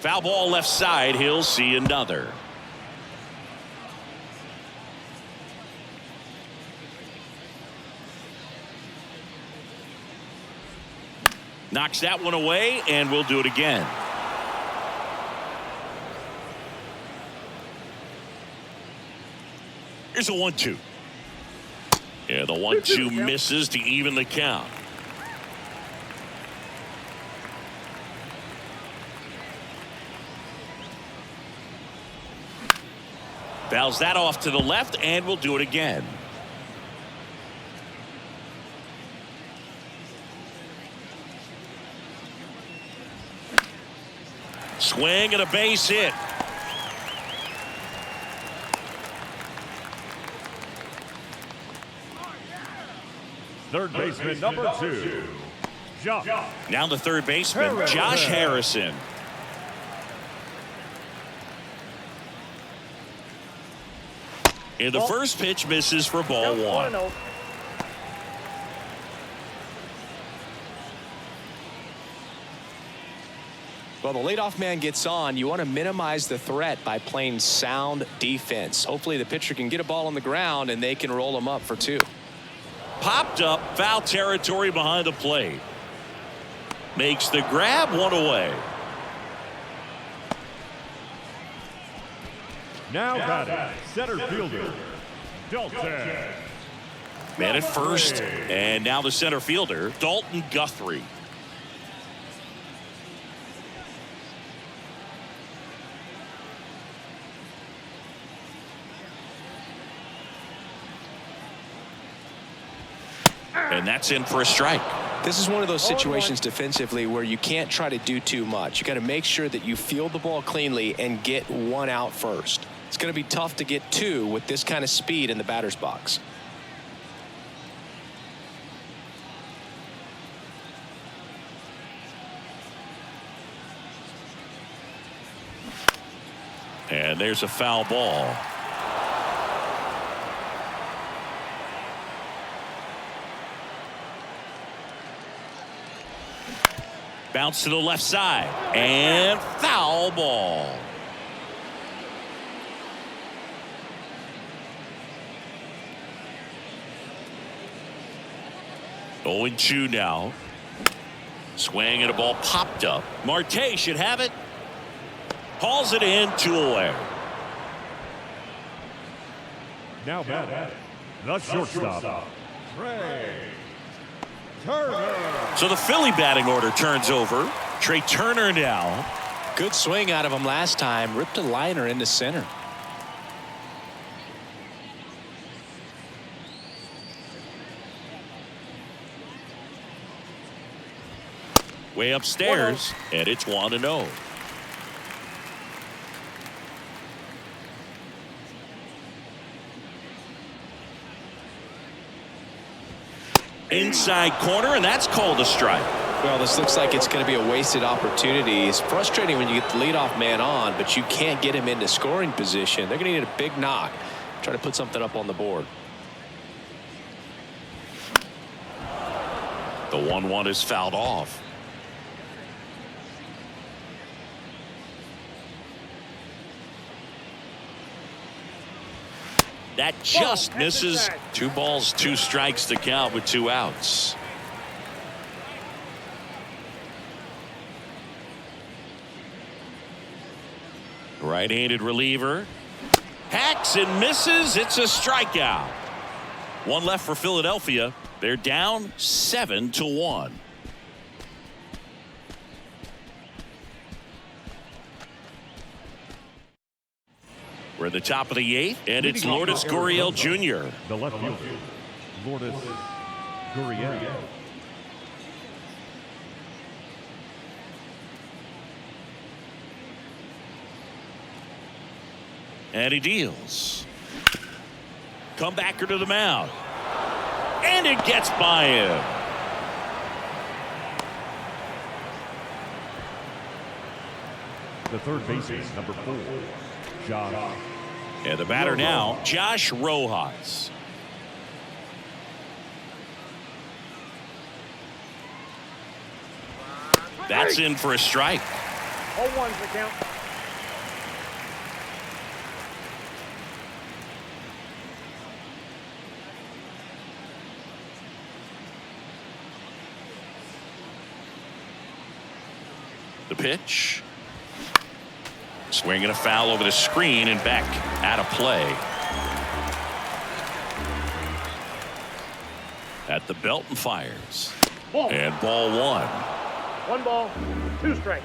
Foul ball left side. He'll see another. Knocks that one away, and we'll do it again. Here's a 1-2. Yeah, the 1-2 misses to even the count. Fouls that off to the left, and we'll do it again. Swing and a base hit. Third baseman, number 2, Josh. Now the third baseman, Josh Harrison. And the first pitch misses for ball 1. Well, the leadoff man gets on. You want to minimize the threat by playing sound defense. Hopefully the pitcher can get a ball on the ground and they can roll him up for 2. Popped up, foul territory behind the plate. Makes the grab, 1 away. Now batting, center fielder, Dalton. Man at first, and now the center fielder, Dalton Guthrie. And that's in for a strike. This is one of those situations defensively where you can't try to do too much. You got to make sure that you field the ball cleanly and get 1 out first. It's going to be tough to get 2 with this kind of speed in the batter's box. And there's a foul ball. Bounce to the left side and foul ball. Oh, 0-2 now. Swing and a ball popped up. Marte should have it. Hauls it in, 2 away. Now batting, the shortstop, Trey Turner. So the Philly batting order turns over. Trey Turner now. Good swing out of him last time. Ripped a liner into center. Way upstairs, and it's 1-0. Inside corner, and that's called a strike. Well, this looks like it's going to be a wasted opportunity. It's frustrating when you get the leadoff man on, but you can't get him into scoring position. They're going to need a big knock. Try to put something up on the board. The 1-1 is fouled off. That just misses. 2 balls, 2 strikes to count with 2 outs. Right-handed reliever. Hacks and misses. It's a strikeout. 1 left for Philadelphia. They're down 7-1. We're at the top of the 8th, and it's Lourdes Gurriel Jr. The left fielder, Lourdes Gurriel. And he deals. Comebacker to the mound. And it gets by him. The third baseman, number 4, Josh. And the batter now, Josh Rojas. That's in for a strike. 0-1's the count. The pitch. Swinging a foul over the screen and back out of play. At the belt and fires. Ball. And ball 1. 1 ball, 2 strikes.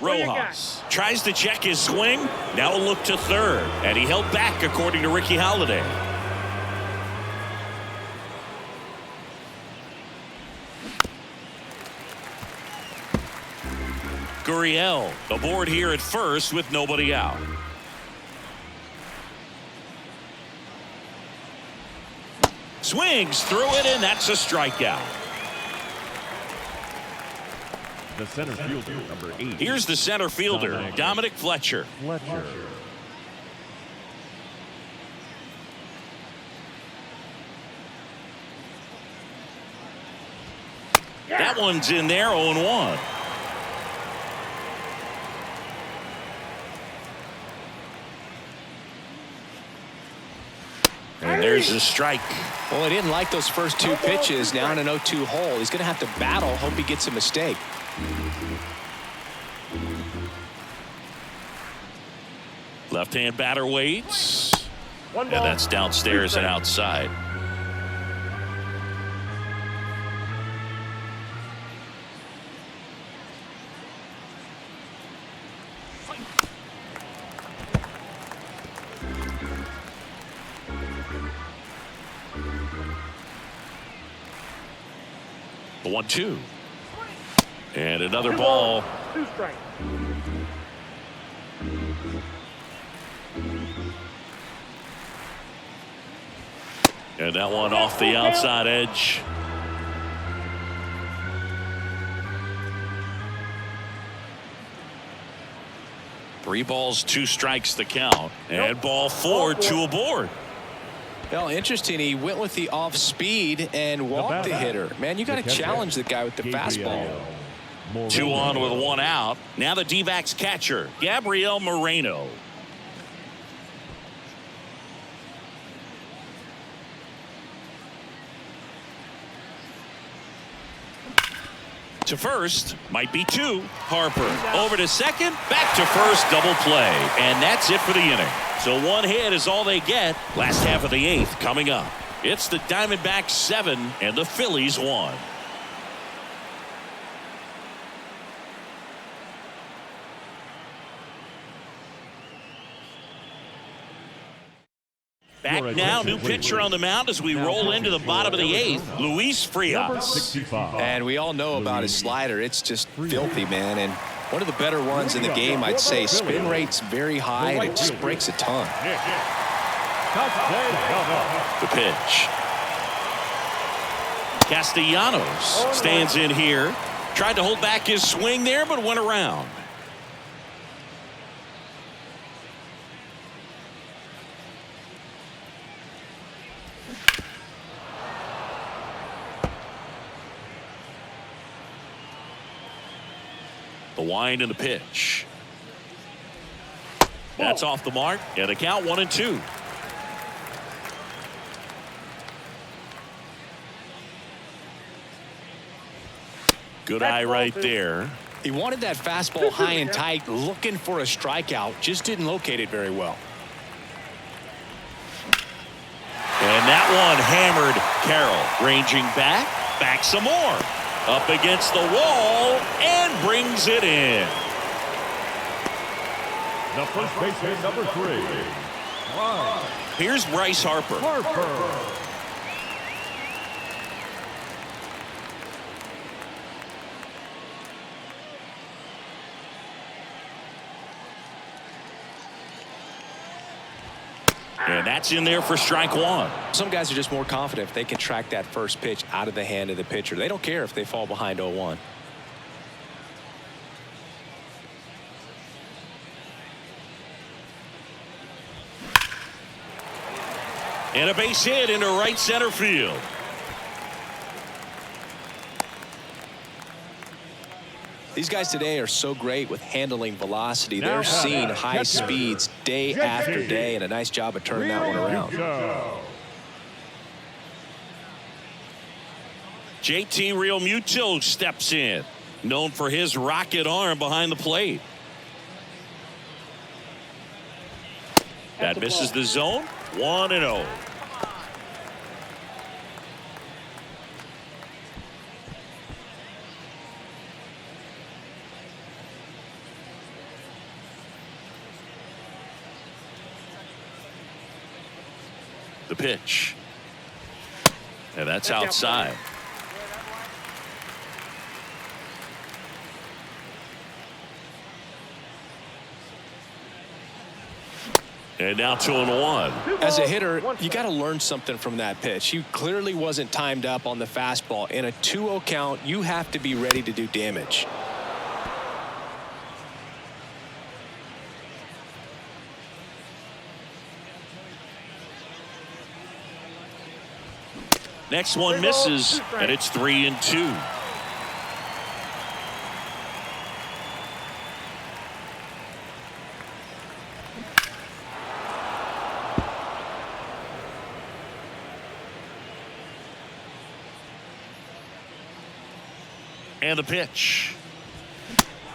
Rojas tries to check his swing. Now a look to third. And he held back according to Ricky Holiday. Gurriel aboard here at first with nobody out. Swings through it, and that's a strikeout. The center fielder, number 8. Here's the center fielder, Dominic Fletcher. That one's in there, 0-1. And there's a strike. Well, he didn't like those first 2 pitches. Now in an 0-2 hole. He's going to have to battle. Hope he gets a mistake. Left-hand batter waits. And that's downstairs and outside. The 1-2. And another ball. 2 strikes. And that one off the outside edge. Three balls, 2 strikes the count. And ball 4, 2 aboard. Well, interesting. He went with the off speed and walked the hitter. Man, you got to challenge the guy with the fastball. 2 on with 1 out. Now the D-backs catcher, Gabriel Moreno. To first, might be 2. Harper over to second, back to first, double play. And that's it for the inning. So 1 hit is all they get. Last half of the 8th coming up. It's the Diamondbacks 7 and the Phillies 1. Back now, new pitcher on the mound as we roll into the bottom of the 8th, Luis Frias. And we all know about his slider. It's just filthy, man. And one of the better ones in the game, I'd say. Spin rate's very high, and it just breaks a ton. The pitch. Castellanos stands in here. Tried to hold back his swing there, but went around. The wind and the pitch. That's off the mark, and the count 1-2. Good eye right there. He wanted that fastball high and tight, looking for a strikeout. Just didn't locate it very well. And that one hammered. Carroll ranging back some more. Up against the wall and brings it in. The first baseman, number 3. Here's Bryce Harper. And that's in there for strike 1. Some guys are just more confident if they can track that first pitch out of the hand of the pitcher. They don't care if they fall behind 0-1. And a base hit into right center field. These guys today are so great with handling velocity. They're seeing high speeds day after day, and a nice job of turning that one around. JT Realmuto steps in, known for his rocket arm behind the plate. That misses the zone. 1-0. The pitch. And that's outside. And now 2-1. As a hitter, you got to learn something from that pitch. He clearly wasn't timed up on the fastball. In a 2-0 count, you have to be ready to do damage. Next one misses, and it's 3-2. And the pitch.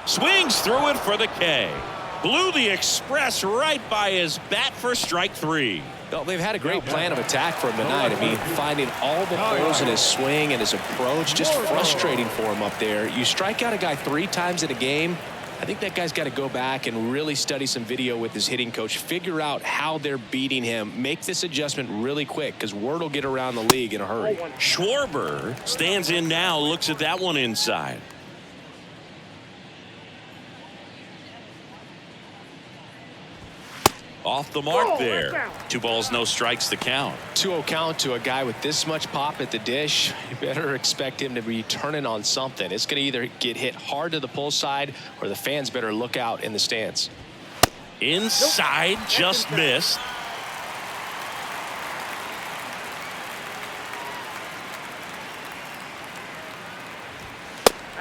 Swings through it for the K. Blew the express right by his bat for strike 3. Well, they've had a great plan of attack for him tonight. I mean, finding all the holes in his swing and his approach, just frustrating for him up there. You strike out a guy 3 times in a game, I think that guy's got to go back and really study some video with his hitting coach, figure out how they're beating him, make this adjustment really quick because word will get around the league in a hurry. Schwarber stands in now, looks at that one inside. Off the mark there. 2 balls, no strikes to count. 2-0 count to a guy with this much pop at the dish. You better expect him to be turning on something. It's going to either get hit hard to the pull side or the fans better look out in the stands. Inside, just missed.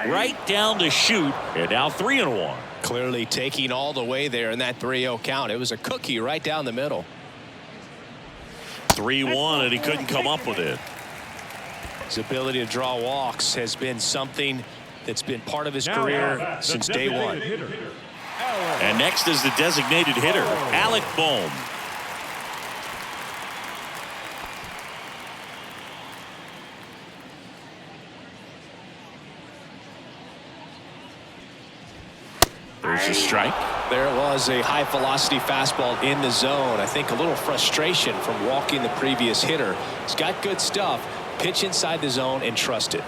Right down the chute, and now 3-1. Clearly taking all the way there in that 3-0 count. It was a cookie right down the middle. 3-1, and he couldn't come up with it. His ability to draw walks has been something that's been part of his career since day one. And next is the designated hitter, Alec Bohm. There's a strike. There was a high velocity fastball in the zone. I think a little frustration from walking the previous hitter. He's got good stuff. Pitch inside the zone and trust it.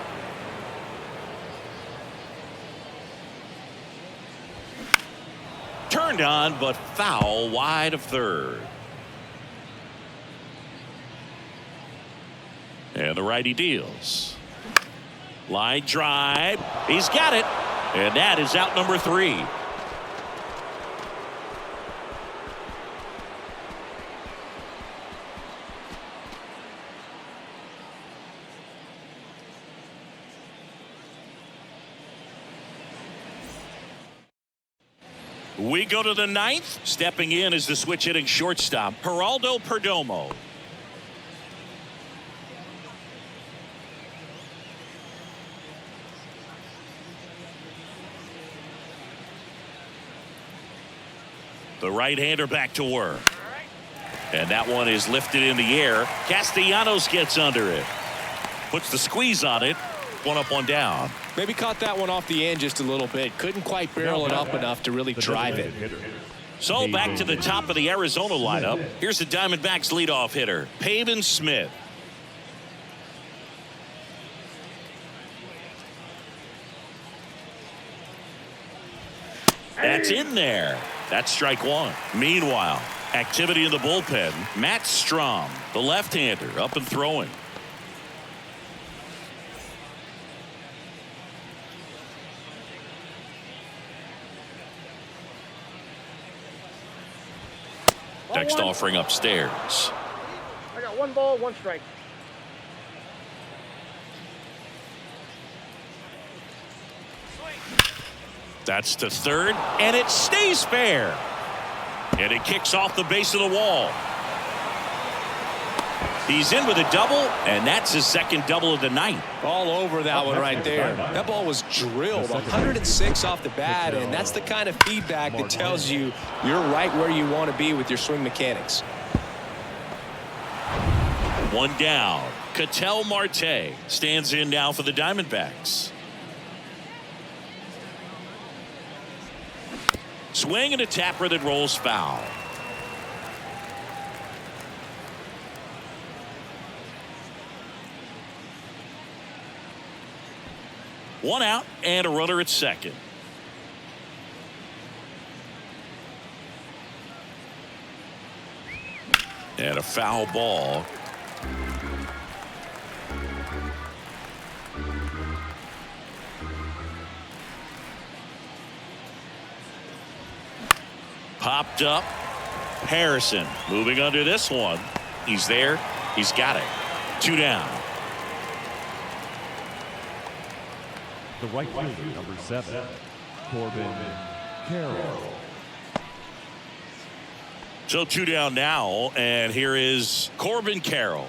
Turned on, but foul wide of third. And the righty deals. Line drive. He's got it. And that is out number 3. We go to the 9th. Stepping in is the switch hitting shortstop, Geraldo Perdomo. The right-hander back to work. And that one is lifted in the air. Castellanos gets under it. Puts the squeeze on it. 1 up, 1 down. Maybe caught that one off the end just a little bit. Couldn't quite barrel it up enough to really drive it. So back to the top of the Arizona lineup. Here's the Diamondbacks leadoff hitter, Pavin Smith. That's in there. That's strike 1. Meanwhile, activity in the bullpen. Matt Strom, the left-hander, up and throwing. Next offering upstairs. I got 1 ball, 1 strike. That's to third, and it stays fair. And it kicks off the base of the wall. He's in with a double, and that's his 2nd double of the night. All over that one right there. That ball was drilled 106 off the bat, and that's the kind of feedback that tells you you're right where you want to be with your swing mechanics. 1 down. Ketel Marte stands in now for the Diamondbacks. Swing and a tapper that rolls foul. One out and a runner at second. – And a foul ball. Popped up. Harrison moving under this one. He's there. He's got it. 2 down. The right fielder, number 7, Corbin Carroll. So 2 down now, and here is Corbin Carroll.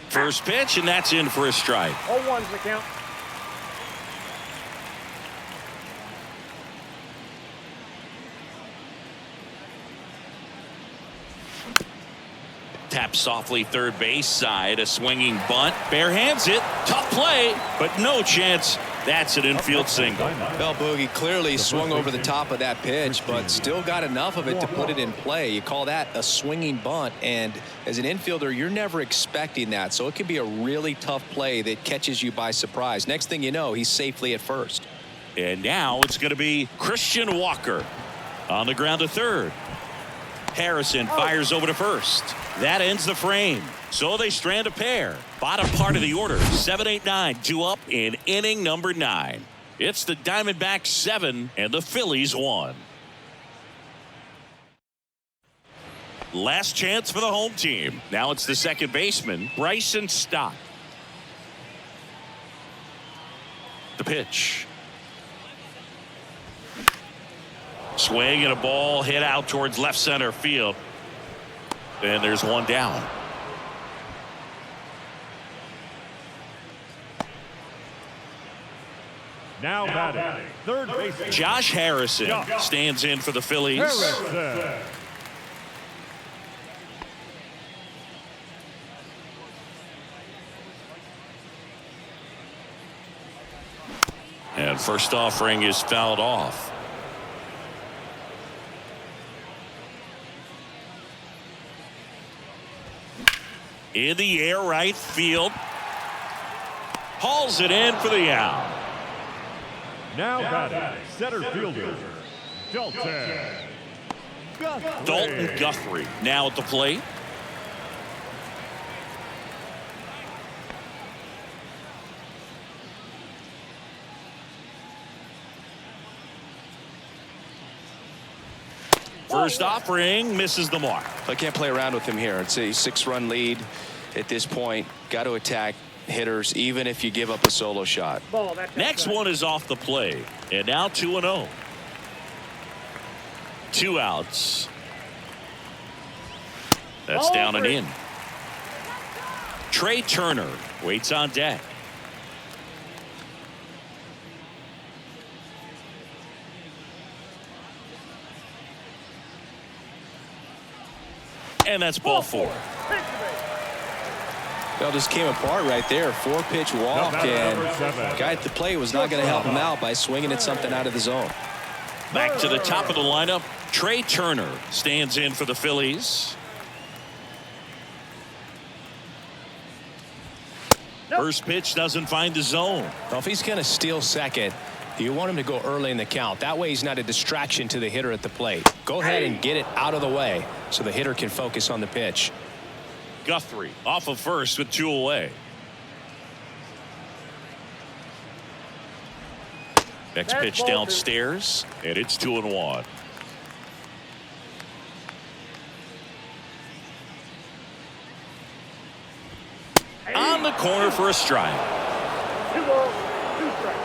First pitch, and that's in for a strike. 0-1's the count. Tap softly third base side. A swinging bunt. Bare hands it. Tough play, but no chance. That's an infield single. Well, Boogie clearly swung over the top of that pitch, but still got enough of it to put it in play. You call that a swinging bunt, and as an infielder, you're never expecting that. So it can be a really tough play that catches you by surprise. Next thing you know, he's safely at first. And now it's going to be Christian Walker on the ground to third. Harrison fires over to first. That ends the frame. So they strand a pair. Bottom part of the order. 7, 8, 9. 2 up in inning number 9. It's the Diamondbacks 7 and the Phillies 1. Last chance for the home team. Now it's the second baseman, Bryson Stott. The pitch. Swing and a ball hit out towards left center field. And there's one down. Now batting, third baseman, Josh Harrison stands in for the Phillies. Harrison. And first offering is fouled off. In the air right field. Hauls it in for the out. Now batting, center fielder, Dalton Guthrie now at the plate. First offering misses the mark. I can't play around with him here. It's a 6-run lead at this point. Got to attack hitters even if you give up a solo shot. Next one is off the play, and now 2-0. 2 outs. That's down and in. Trey Turner waits on deck. And that's ball 4. Well, just came apart right there. 4-pitch walk, and guy at the plate was not going to help him out by swinging at something out of the zone. Back to the top of the lineup. Trey Turner stands in for the Phillies. First pitch doesn't find the zone. Well, if he's going to steal second, you want him to go early in the count. That way he's not a distraction to the hitter at the plate. Go ahead and get it out of the way so the hitter can focus on the pitch. Guthrie off of first with 2 away. Next pitch downstairs, and it's 2-1. On the corner for a strike. 2 balls, 2 strikes.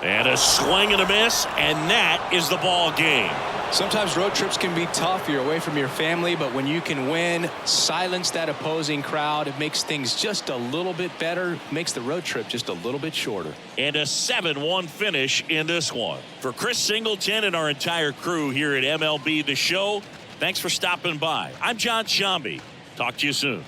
And a swing and a miss, and that is the ball game. Sometimes road trips can be tough. You're away from your family, but when you can win, silence that opposing crowd, it makes things just a little bit better, makes the road trip just a little bit shorter. And a 7-1 finish in this one. For Chris Singleton and our entire crew here at MLB The Show, thanks for stopping by. I'm John Shambi. Talk to you soon.